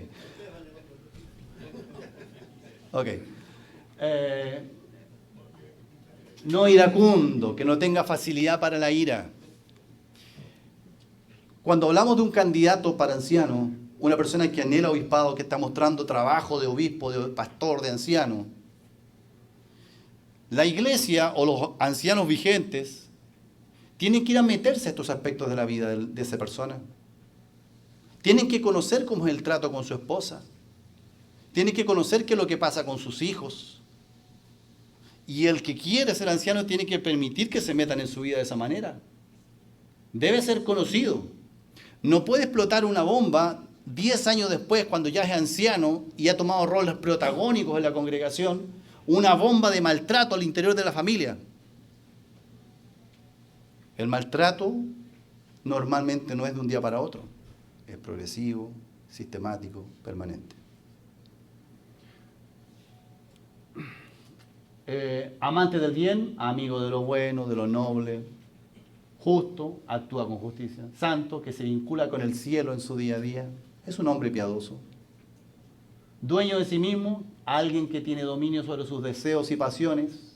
No iracundo, que no tenga facilidad para la ira. Cuando hablamos de un candidato para anciano, una persona que anhela obispado, que está mostrando trabajo de obispo, de pastor, de anciano, la iglesia o los ancianos vigentes tienen que ir a meterse a estos aspectos de la vida de esa persona. Tienen que conocer cómo es el trato con su esposa. Tienen que conocer qué es lo que pasa con sus hijos. Y el que quiere ser anciano tiene que permitir que se metan en su vida de esa manera. Debe ser conocido. No puede explotar una bomba 10 años después, cuando ya es anciano y ha tomado roles protagónicos en la congregación, una bomba de maltrato al interior de la familia. El maltrato normalmente no es de un día para otro. Es progresivo, sistemático, permanente. Amante del bien, amigo de lo bueno, de lo noble, justo, actúa con justicia, santo, que se vincula con el cielo en su día a día, es un hombre piadoso. Dueño de sí mismo, alguien que tiene dominio sobre sus deseos y pasiones,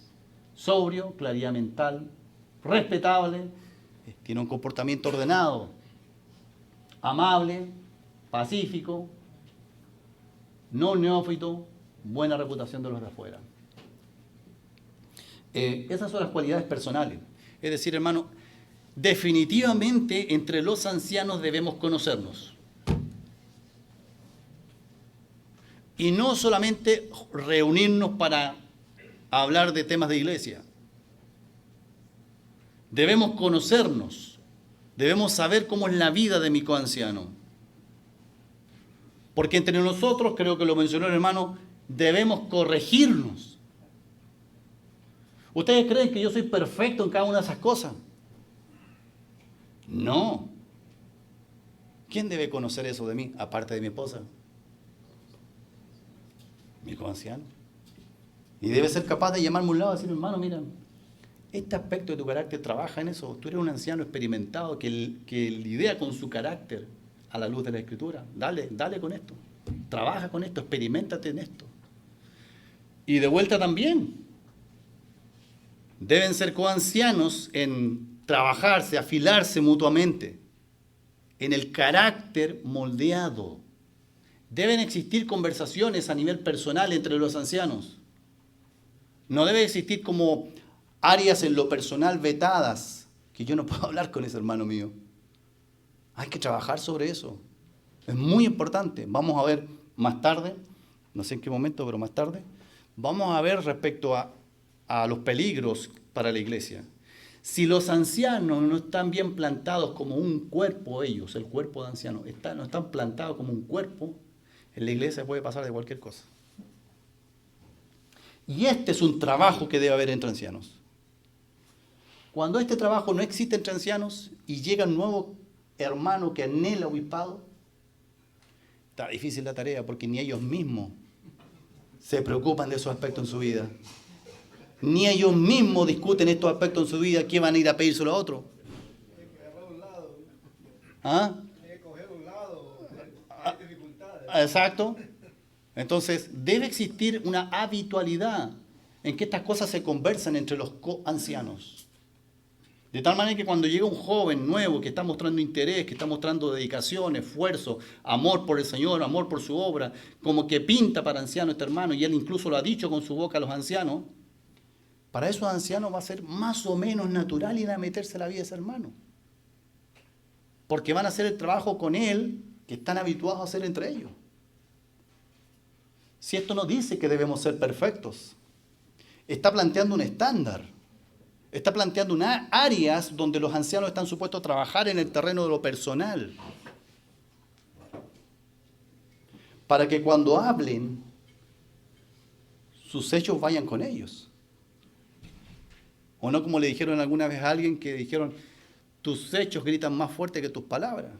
sobrio, claridad mental, respetable, tiene un comportamiento ordenado, amable, pacífico, no neófito, buena reputación de los de afuera. Esas son las cualidades personales. Es decir, hermano, definitivamente entre los ancianos debemos conocernos. Y no solamente reunirnos para hablar de temas de iglesia. Debemos conocernos. Debemos saber cómo es la vida de mi coanciano. Porque entre nosotros, creo que lo mencionó el hermano, debemos corregirnos. ¿Ustedes creen que yo soy perfecto en cada una de esas cosas? No. ¿Quién debe conocer eso de mí, aparte de mi esposa? Mi coanciano. Y debe ser capaz de llamarme a un lado y decir, hermano, mira, este aspecto de tu carácter trabaja en eso. Tú eres un anciano experimentado que lidia con su carácter a la luz de la Escritura. Dale con esto. Trabaja con esto, experiméntate en esto. Y de vuelta también. Deben ser coancianos en trabajarse, afilarse mutuamente, en el carácter moldeado. Deben existir conversaciones a nivel personal entre los ancianos. No debe existir como áreas en lo personal vetadas, que yo no puedo hablar con ese hermano mío. Hay que trabajar sobre eso. Es muy importante. Vamos a ver más tarde, no sé en qué momento, pero más tarde, vamos a ver respecto a los peligros para la iglesia. Si los ancianos no están bien plantados como un cuerpo, ellos, el cuerpo de ancianos, no están plantados como un cuerpo, en la iglesia puede pasar de cualquier cosa. Y este es un trabajo que debe haber entre ancianos. Cuando este trabajo no existe entre ancianos y llegan nuevos hermano que anhela obispado? Está difícil la tarea porque ni ellos mismos se preocupan de esos aspectos en su vida. Ni ellos mismos discuten estos aspectos en su vida. ¿Qué van a ir a pedírselo a otro? ¿Ah? Exacto. Entonces, debe existir una habitualidad en que estas cosas se conversan entre los ancianos. De tal manera que cuando llega un joven nuevo que está mostrando interés, que está mostrando dedicación, esfuerzo, amor por el Señor, amor por su obra, como que pinta para anciano este hermano, y él incluso lo ha dicho con su boca a los ancianos, para esos ancianos va a ser más o menos natural ir a meterse a la vida de ese hermano. Porque van a hacer el trabajo con él que están habituados a hacer entre ellos. Si esto no dice que debemos ser perfectos, está planteando un estándar. Está planteando unas áreas donde los ancianos están supuestos a trabajar en el terreno de lo personal. Para que cuando hablen, sus hechos vayan con ellos. O no como le dijeron alguna vez a alguien que dijeron, tus hechos gritan más fuerte que tus palabras.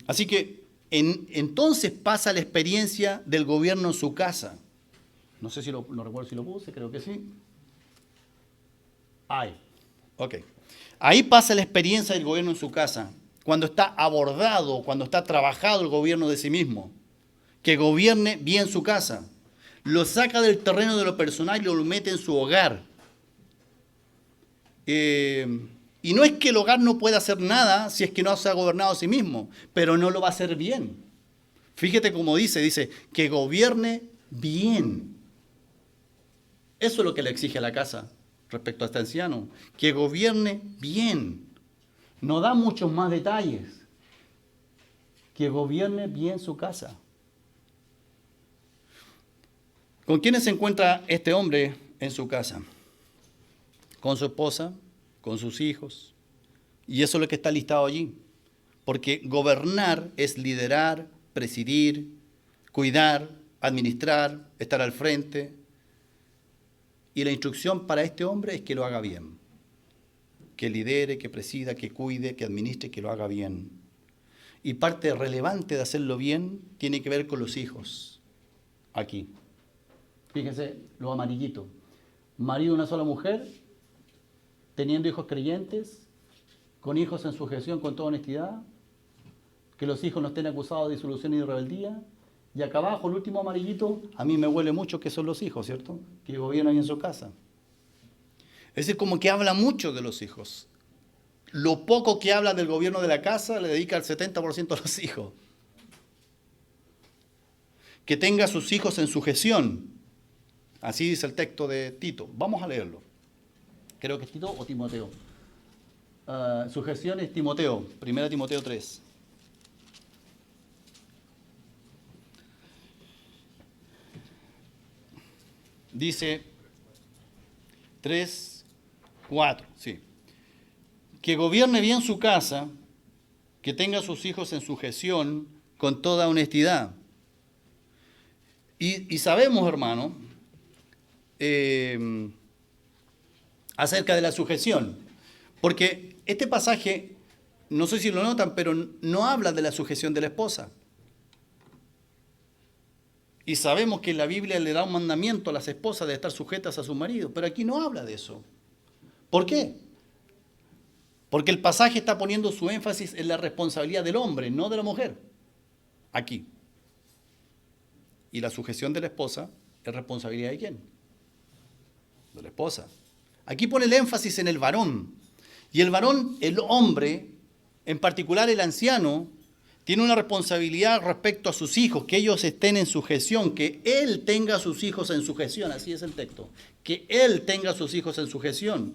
Así que entonces pasa la experiencia del gobierno en su casa. No sé si no recuerdo si lo puse, creo que sí. Ok. Ahí pasa la experiencia del gobierno en su casa. Cuando está abordado, cuando está trabajado el gobierno de sí mismo. Que gobierne bien su casa. Lo saca del terreno de lo personal y lo mete en su hogar. Y no es que el hogar no pueda hacer nada si es que no se ha gobernado a sí mismo, pero no lo va a hacer bien. Fíjate cómo dice que gobierne bien. Eso es lo que le exige a la casa respecto a este anciano, que gobierne bien. No da muchos más detalles. Que gobierne bien su casa. ¿Con quiénes se encuentra este hombre en su casa? Con su esposa, con sus hijos. Y eso es lo que está listado allí. Porque gobernar es liderar, presidir, cuidar, administrar, estar al frente. Y la instrucción para este hombre es que lo haga bien. Que lidere, que presida, que cuide, que administre, que lo haga bien. Y parte relevante de hacerlo bien tiene que ver con los hijos. Aquí. Fíjense, los amarillitos. Marido de una sola mujer, teniendo hijos creyentes, con hijos en sujeción con toda honestidad, que los hijos no estén acusados de disolución y de rebeldía. Y acá abajo, el último amarillito, a mí me huele mucho que son los hijos, ¿cierto? Que gobiernan en su casa. Es decir, como que habla mucho de los hijos. Lo poco que habla del gobierno de la casa le dedica el 70% a los hijos. Que tenga a sus hijos en sujeción. Así dice el texto de Tito. Vamos a leerlo. Creo que es Tito o Timoteo. Sujeción es Timoteo, 1 Timoteo 3. Dice 3, 4, sí. Que gobierne bien su casa, que tenga a sus hijos en sujeción con toda honestidad. Y sabemos, hermano, acerca de la sujeción, porque este pasaje, no sé si lo notan, pero no habla de la sujeción de la esposa. Y sabemos que la Biblia le da un mandamiento a las esposas de estar sujetas a su marido, pero aquí no habla de eso. ¿Por qué? Porque el pasaje está poniendo su énfasis en la responsabilidad del hombre, no de la mujer. Aquí. Y la sujeción de la esposa es responsabilidad de ¿quién? De la esposa. Aquí pone el énfasis en el varón. Y el varón, el hombre, en particular el anciano, tiene una responsabilidad respecto a sus hijos, que ellos estén en sujeción, que él tenga a sus hijos en sujeción, así es el texto, que él tenga a sus hijos en sujeción.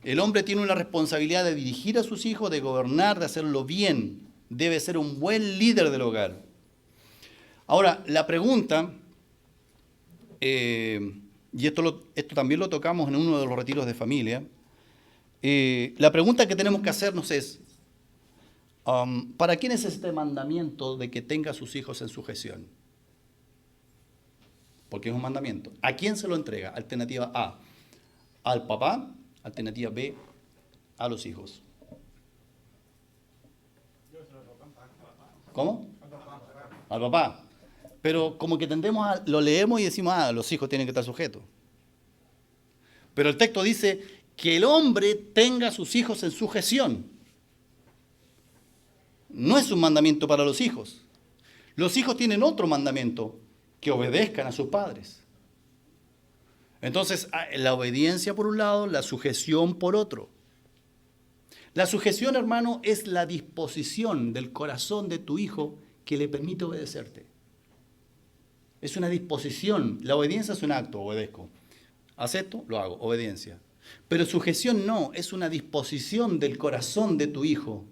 El hombre tiene una responsabilidad de dirigir a sus hijos, de gobernar, de hacerlo bien, debe ser un buen líder del hogar. Ahora, la pregunta, y esto también lo tocamos en uno de los retiros de familia, la pregunta que tenemos que hacernos es, ¿para quién es este mandamiento de que tenga a sus hijos en sujeción? Porque es un mandamiento. ¿A quién se lo entrega? Alternativa A. al papá. Alternativa B, a los hijos. ¿Cómo? Al papá. Pero como que tendemos a, lo leemos y decimos, los hijos tienen que estar sujetos. Pero el texto dice que el hombre tenga a sus hijos en sujeción. No es un mandamiento para los hijos. Los hijos tienen otro mandamiento, que obedezcan a sus padres. Entonces, la obediencia por un lado, la sujeción por otro. La sujeción, hermano, es la disposición del corazón de tu hijo que le permite obedecerte. Es una disposición. La obediencia es un acto, obedezco. Acepto, lo hago, obediencia. Pero sujeción no, es una disposición del corazón de tu hijo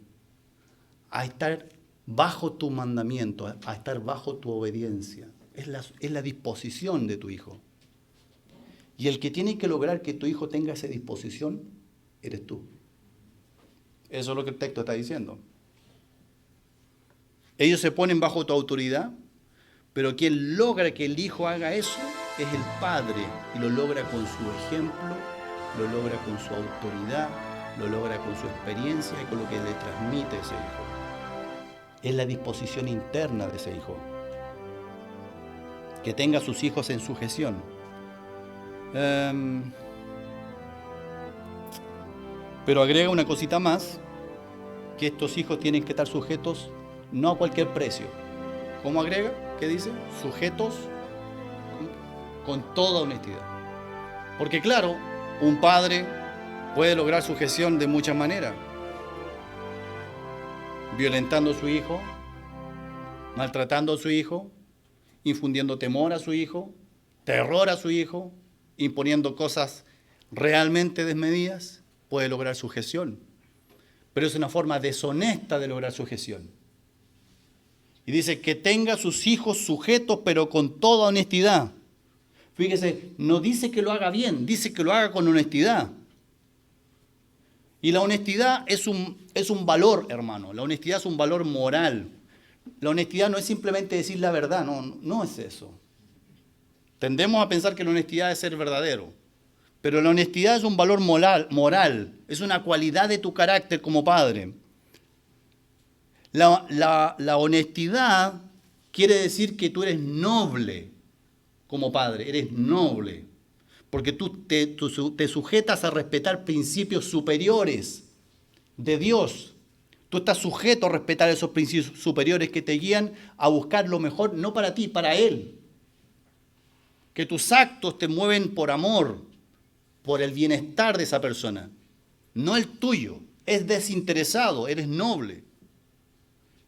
a estar bajo tu mandamiento, a estar bajo tu obediencia. Es la disposición de tu hijo. Y el que tiene que lograr que tu hijo tenga esa disposición, eres tú. Eso es lo que el texto está diciendo. Ellos se ponen bajo tu autoridad, pero quien logra que el hijo haga eso es el padre. Y lo logra con su ejemplo, lo logra con su autoridad, lo logra con su experiencia y con lo que le transmite ese hijo. Es la disposición interna de ese hijo. Que tenga a sus hijos en sujeción. Pero agrega una cosita más, que estos hijos tienen que estar sujetos no a cualquier precio. ¿Cómo agrega? ¿Qué dice? Sujetos con toda honestidad. Porque claro, un padre puede lograr sujeción de muchas maneras. Violentando a su hijo, maltratando a su hijo, infundiendo temor a su hijo, terror a su hijo, imponiendo cosas realmente desmedidas, puede lograr sujeción. Pero es una forma deshonesta de lograr sujeción. Y dice que tenga a sus hijos sujetos, pero con toda honestidad. Fíjese, no dice que lo haga bien, dice que lo haga con honestidad. Y la honestidad es un valor, hermano. La honestidad es un valor moral. La honestidad no es simplemente decir la verdad, no es eso. Tendemos a pensar que la honestidad es ser verdadero. Pero la honestidad es un valor moral, es una cualidad de tu carácter como padre. La honestidad quiere decir que tú eres noble como padre, eres noble. Porque tú te sujetas a respetar principios superiores de Dios. Tú estás sujeto a respetar esos principios superiores que te guían a buscar lo mejor, no para ti, para Él. Que tus actos te mueven por amor, por el bienestar de esa persona, no el tuyo. Es desinteresado, eres noble,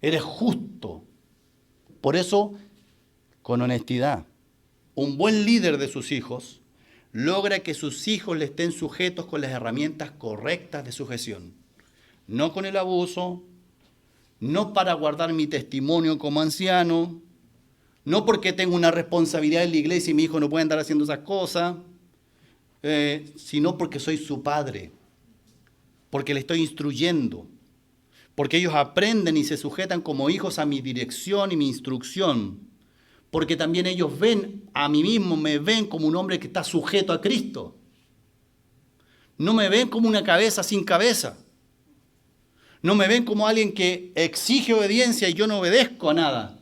eres justo. Por eso, con honestidad, un buen líder de sus hijos logra que sus hijos le estén sujetos con las herramientas correctas de sujeción. No con el abuso, no para guardar mi testimonio como anciano, no porque tengo una responsabilidad en la iglesia y mi hijo no puede andar haciendo esas cosas, sino porque soy su padre, porque le estoy instruyendo, porque ellos aprenden y se sujetan como hijos a mi dirección y mi instrucción, porque también ellos ven a mí mismo, me ven como un hombre que está sujeto a Cristo. No me ven como una cabeza sin cabeza. No me ven como alguien que exige obediencia y yo no obedezco a nada.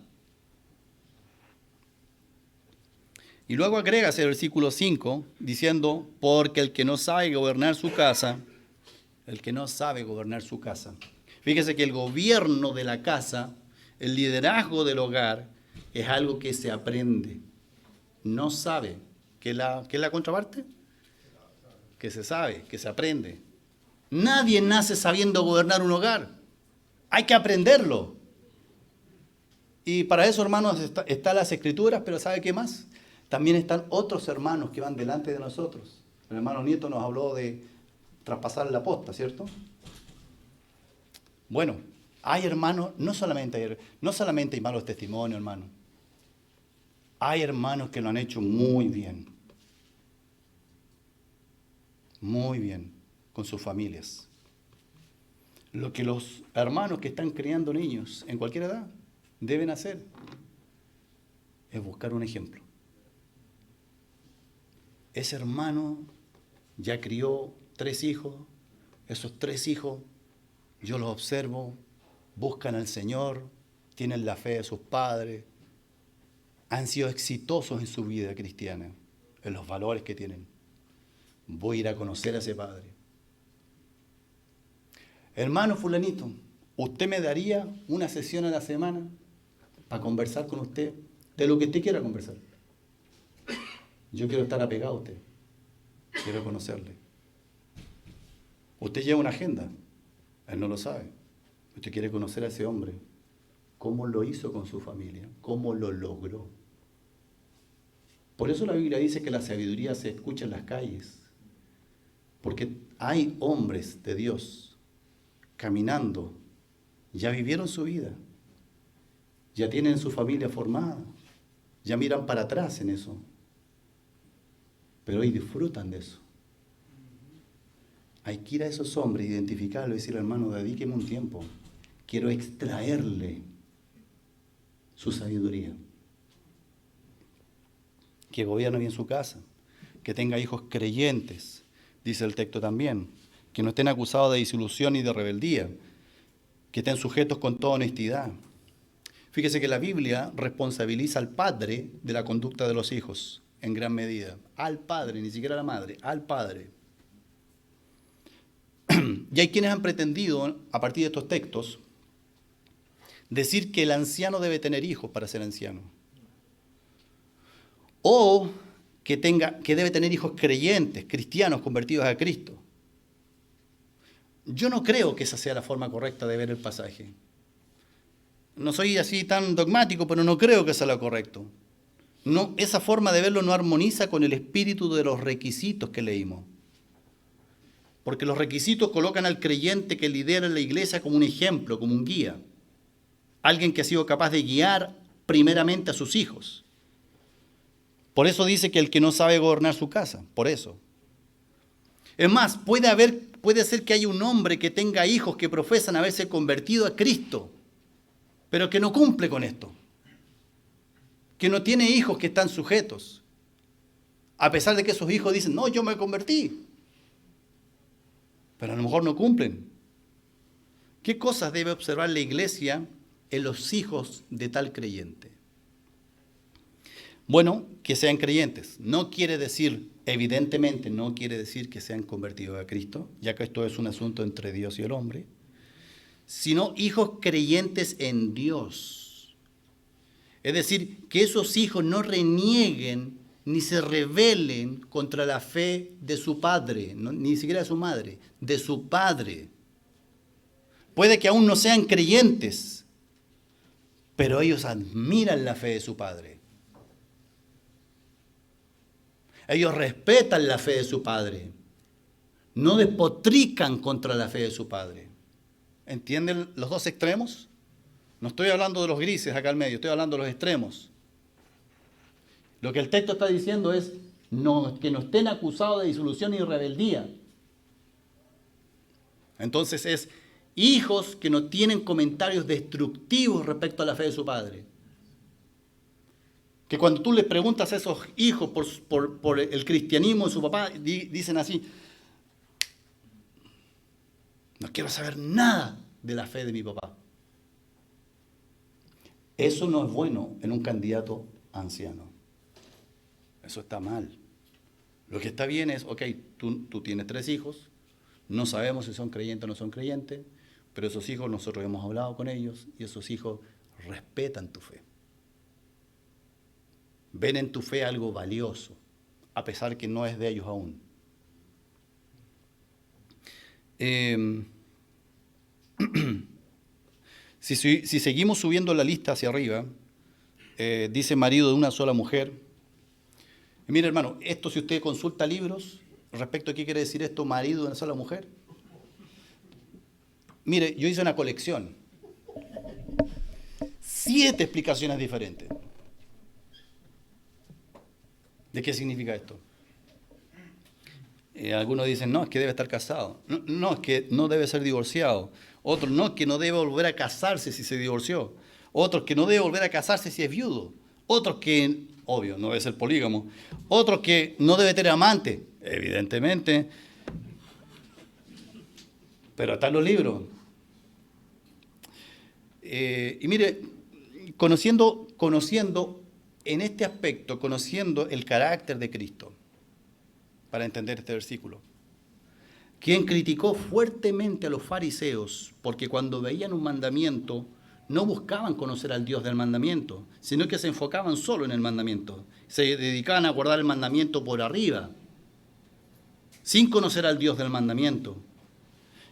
Y luego agrega ese versículo 5 diciendo, porque el que no sabe gobernar su casa, Fíjese que el gobierno de la casa, el liderazgo del hogar, es algo que se aprende. No sabe. ¿Qué es la contraparte? Que se sabe, que se aprende. Nadie nace sabiendo gobernar un hogar. Hay que aprenderlo. Y para eso, hermanos, están las Escrituras, pero ¿sabe qué más? También están otros hermanos que van delante de nosotros. El hermano Nieto nos habló de traspasar la posta, ¿cierto? Bueno, hay hermanos, no solamente hay malos testimonios, hermano. Hay hermanos que lo han hecho muy bien con sus familias. Lo que los hermanos que están criando niños en cualquier edad deben hacer es buscar un ejemplo. Ese hermano ya crió 3 hijos, esos 3 hijos yo los observo, buscan al Señor, tienen la fe de sus padres, han sido exitosos en su vida cristiana, en los valores que tienen. Voy a ir a conocer a ese padre. Hermano fulanito, ¿usted me daría una sesión a la semana para conversar con usted de lo que usted quiera conversar? Yo quiero estar apegado a usted, quiero conocerle. Usted lleva una agenda, él no lo sabe. Usted quiere conocer a ese hombre, cómo lo hizo con su familia, cómo lo logró. Por eso la Biblia dice que la sabiduría se escucha en las calles, porque hay hombres de Dios caminando, ya vivieron su vida, ya tienen su familia formada, ya miran para atrás en eso, pero hoy disfrutan de eso. Hay que ir a esos hombres, identificarlos y decirle, hermano, dedíqueme un tiempo, quiero extraerle su sabiduría. Que gobierne bien su casa, que tenga hijos creyentes, dice el texto también, que no estén acusados de disolución y de rebeldía, que estén sujetos con toda honestidad. Fíjese que la Biblia responsabiliza al padre de la conducta de los hijos, en gran medida. Al padre, ni siquiera a la madre, al padre. Y hay quienes han pretendido, a partir de estos textos, decir que el anciano debe tener hijos para ser anciano. O que debe tener hijos creyentes, cristianos convertidos a Cristo. Yo no creo que esa sea la forma correcta de ver el pasaje. No soy así tan dogmático, pero no creo que sea lo correcto. No, esa forma de verlo no armoniza con el espíritu de los requisitos que leímos. Porque los requisitos colocan al creyente que lidera la iglesia como un ejemplo, como un guía. Alguien que ha sido capaz de guiar primeramente a sus hijos. Por eso dice que el que no sabe gobernar su casa, por eso. Es más, puede ser que haya un hombre que tenga hijos que profesan haberse convertido a Cristo, pero que no cumple con esto. Que no tiene hijos que están sujetos. A pesar de que esos hijos dicen, no, yo me convertí. Pero a lo mejor no cumplen. ¿Qué cosas debe observar la iglesia en los hijos de tal creyente? Bueno, que sean creyentes. No quiere decir, evidentemente, no quiere decir que sean convertidos a Cristo, ya que esto es un asunto entre Dios y el hombre, sino hijos creyentes en Dios. Es decir, que esos hijos no renieguen ni se rebelen contra la fe de su padre, ni siquiera de su madre, de su padre. Puede que aún no sean creyentes, pero ellos admiran la fe de su padre. Ellos respetan la fe de su padre. No despotrican contra la fe de su padre. ¿Entienden los dos extremos? No estoy hablando de los grises acá al medio, estoy hablando de los extremos. Lo que el texto está diciendo es que no estén acusados de disolución y rebeldía. Entonces es hijos que no tienen comentarios destructivos respecto a la fe de su padre. Que cuando tú les preguntas a esos hijos por el cristianismo de su papá, dicen así, no quiero saber nada de la fe de mi papá. Eso no es bueno en un candidato anciano. Eso está mal. Lo que está bien es, ok, tú tienes 3 hijos, no sabemos si son creyentes o no son creyentes, pero esos hijos nosotros hemos hablado con ellos y esos hijos respetan tu fe. Ven en tu fe algo valioso, a pesar que no es de ellos aún. Si seguimos subiendo la lista hacia arriba, dice marido de una sola mujer. Y mire, hermano, esto si usted consulta libros, respecto a qué quiere decir esto, marido de una sola mujer. Mire, yo hice una colección. 7 explicaciones diferentes. ¿De qué significa esto? Algunos dicen, no, es que debe estar casado. No, es que no debe ser divorciado. Otros, no, es que no debe volver a casarse si se divorció. Otros, que no debe volver a casarse si es viudo. Otros, que obvio, no debe ser polígamo. Otro que no debe tener amante, evidentemente. Pero están los libros. Y mire, conociendo en este aspecto, conociendo el carácter de Cristo, para entender este versículo, quien criticó fuertemente a los fariseos, porque cuando veían un mandamiento, no buscaban conocer al Dios del mandamiento, sino que se enfocaban solo en el mandamiento. Se dedicaban a guardar el mandamiento por arriba, sin conocer al Dios del mandamiento.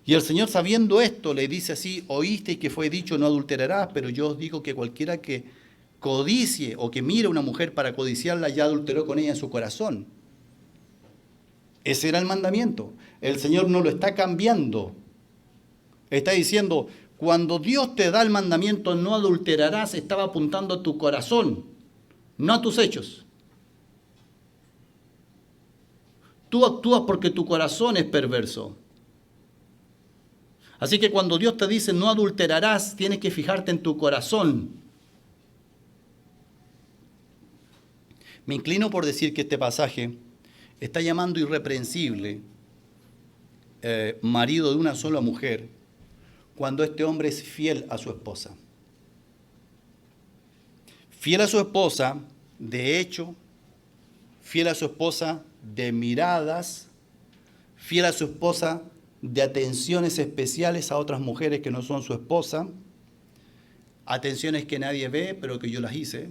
Y el Señor, sabiendo esto, le dice así: oísteis que fue dicho, no adulterarás, pero yo os digo que cualquiera que codicie o que mire a una mujer para codiciarla, ya adulteró con ella en su corazón. Ese era el mandamiento. El Señor no lo está cambiando. Está diciendo, cuando Dios te da el mandamiento, no adulterarás, estaba apuntando a tu corazón, no a tus hechos. Tú actúas porque tu corazón es perverso. Así que cuando Dios te dice no adulterarás, tienes que fijarte en tu corazón. Me inclino por decir que este pasaje está llamando irreprensible marido de una sola mujer cuando este hombre es fiel a su esposa. Fiel a su esposa de hecho, fiel a su esposa de miradas, fiel a su esposa de atenciones especiales a otras mujeres que no son su esposa, atenciones que nadie ve, pero que yo las hice.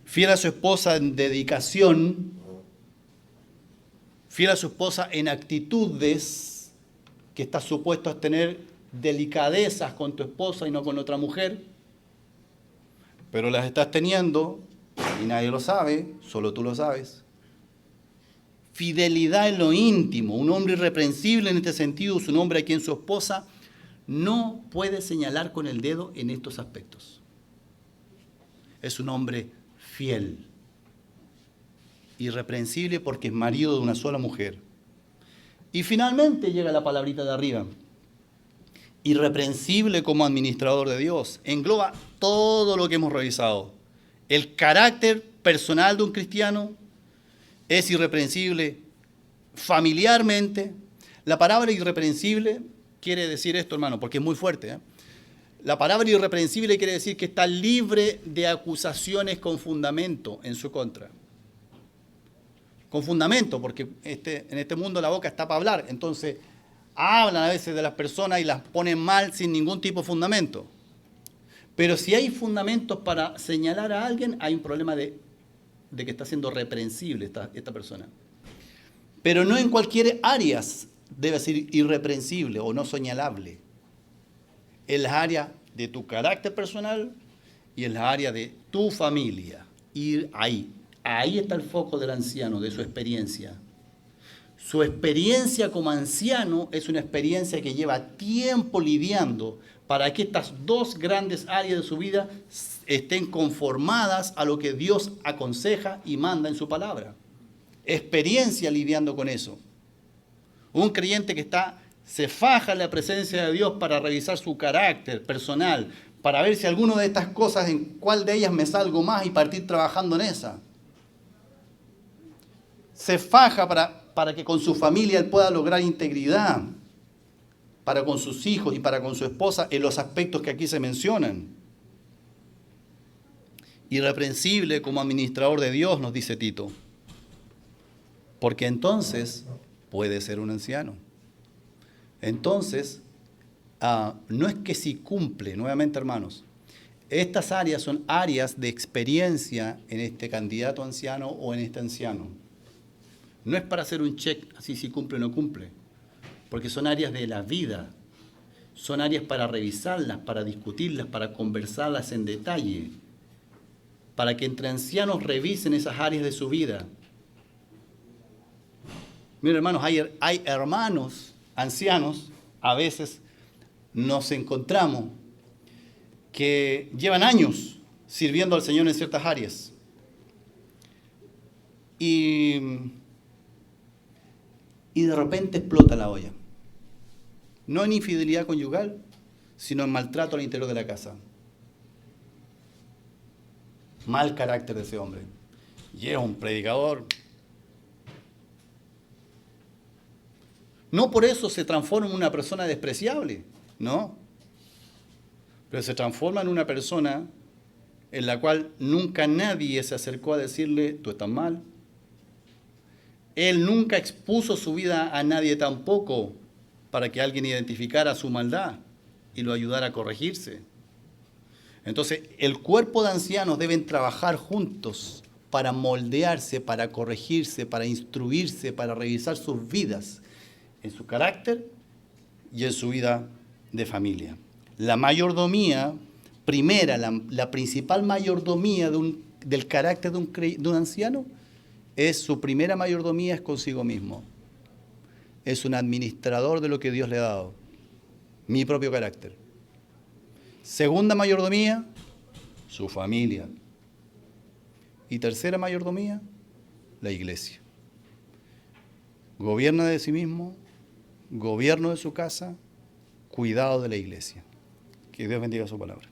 Fiel a su esposa en dedicación, fiel a su esposa en actitudes, que estás supuesto a tener delicadezas con tu esposa y no con otra mujer, pero las estás teniendo y nadie lo sabe, solo tú lo sabes. Fidelidad en lo íntimo, un hombre irreprensible en este sentido es un hombre a quien su esposa no puede señalar con el dedo en estos aspectos. Es un hombre fiel, irreprensible porque es marido de una sola mujer. Y finalmente llega la palabrita de arriba, irreprensible como administrador de Dios. Engloba todo lo que hemos revisado. El carácter personal de un cristiano es irreprensible familiarmente. La palabra irreprensible quiere decir esto, hermano, porque es muy fuerte. La palabra irreprensible quiere decir que está libre de acusaciones con fundamento en su contra. Con fundamento, porque en este mundo la boca está para hablar. Entonces, hablan a veces de las personas y las ponen mal sin ningún tipo de fundamento. Pero si hay fundamentos para señalar a alguien, hay un problema de que está siendo reprensible esta persona. Pero no en cualquier área debe ser irreprensible o no señalable. En las áreas de tu carácter personal y en las áreas de tu familia. Y ahí está el foco del anciano, de su experiencia. Su experiencia como anciano es una experiencia que lleva tiempo lidiando para que estas dos grandes áreas de su vida estén conformadas a lo que Dios aconseja y manda en su palabra. Experiencia lidiando con eso. Un creyente que se faja en la presencia de Dios para revisar su carácter personal, para ver si alguna de estas cosas, en cuál de ellas me salgo más y partir trabajando en esa. Se faja para que con su familia él pueda lograr integridad, para con sus hijos y para con su esposa en los aspectos que aquí se mencionan. Irreprensible como administrador de Dios, nos dice Tito, porque entonces puede ser un anciano. Entonces, no es que si cumple, nuevamente hermanos, estas áreas son áreas de experiencia en este candidato anciano o en este anciano. No es para hacer un check, así si cumple o no cumple, porque son áreas de la vida, son áreas para revisarlas, para discutirlas, para conversarlas en detalle, para que entre ancianos revisen esas áreas de su vida. Miren, hermanos, hay hermanos ancianos, a veces nos encontramos que llevan años sirviendo al Señor en ciertas áreas. Y de repente explota la olla. No en infidelidad conyugal, sino en maltrato al interior de la casa. mal carácter de ese hombre. Y es un predicador. No por eso se transforma en una persona despreciable, no. Pero se transforma en una persona en la cual nunca nadie se acercó a decirle, tú estás mal. Él nunca expuso su vida a nadie tampoco para que alguien identificara su maldad y lo ayudara a corregirse. Entonces, el cuerpo de ancianos deben trabajar juntos para moldearse, para corregirse, para instruirse, para revisar sus vidas en su carácter y en su vida de familia. La mayordomía, primera, la principal mayordomía del carácter de un anciano, es su primera mayordomía es consigo mismo. Es un administrador de lo que Dios le ha dado. Mi propio carácter. Segunda mayordomía, su familia. Y tercera mayordomía, la iglesia. Gobierna de sí mismo, gobierno de su casa, cuidado de la iglesia. Que Dios bendiga su palabra.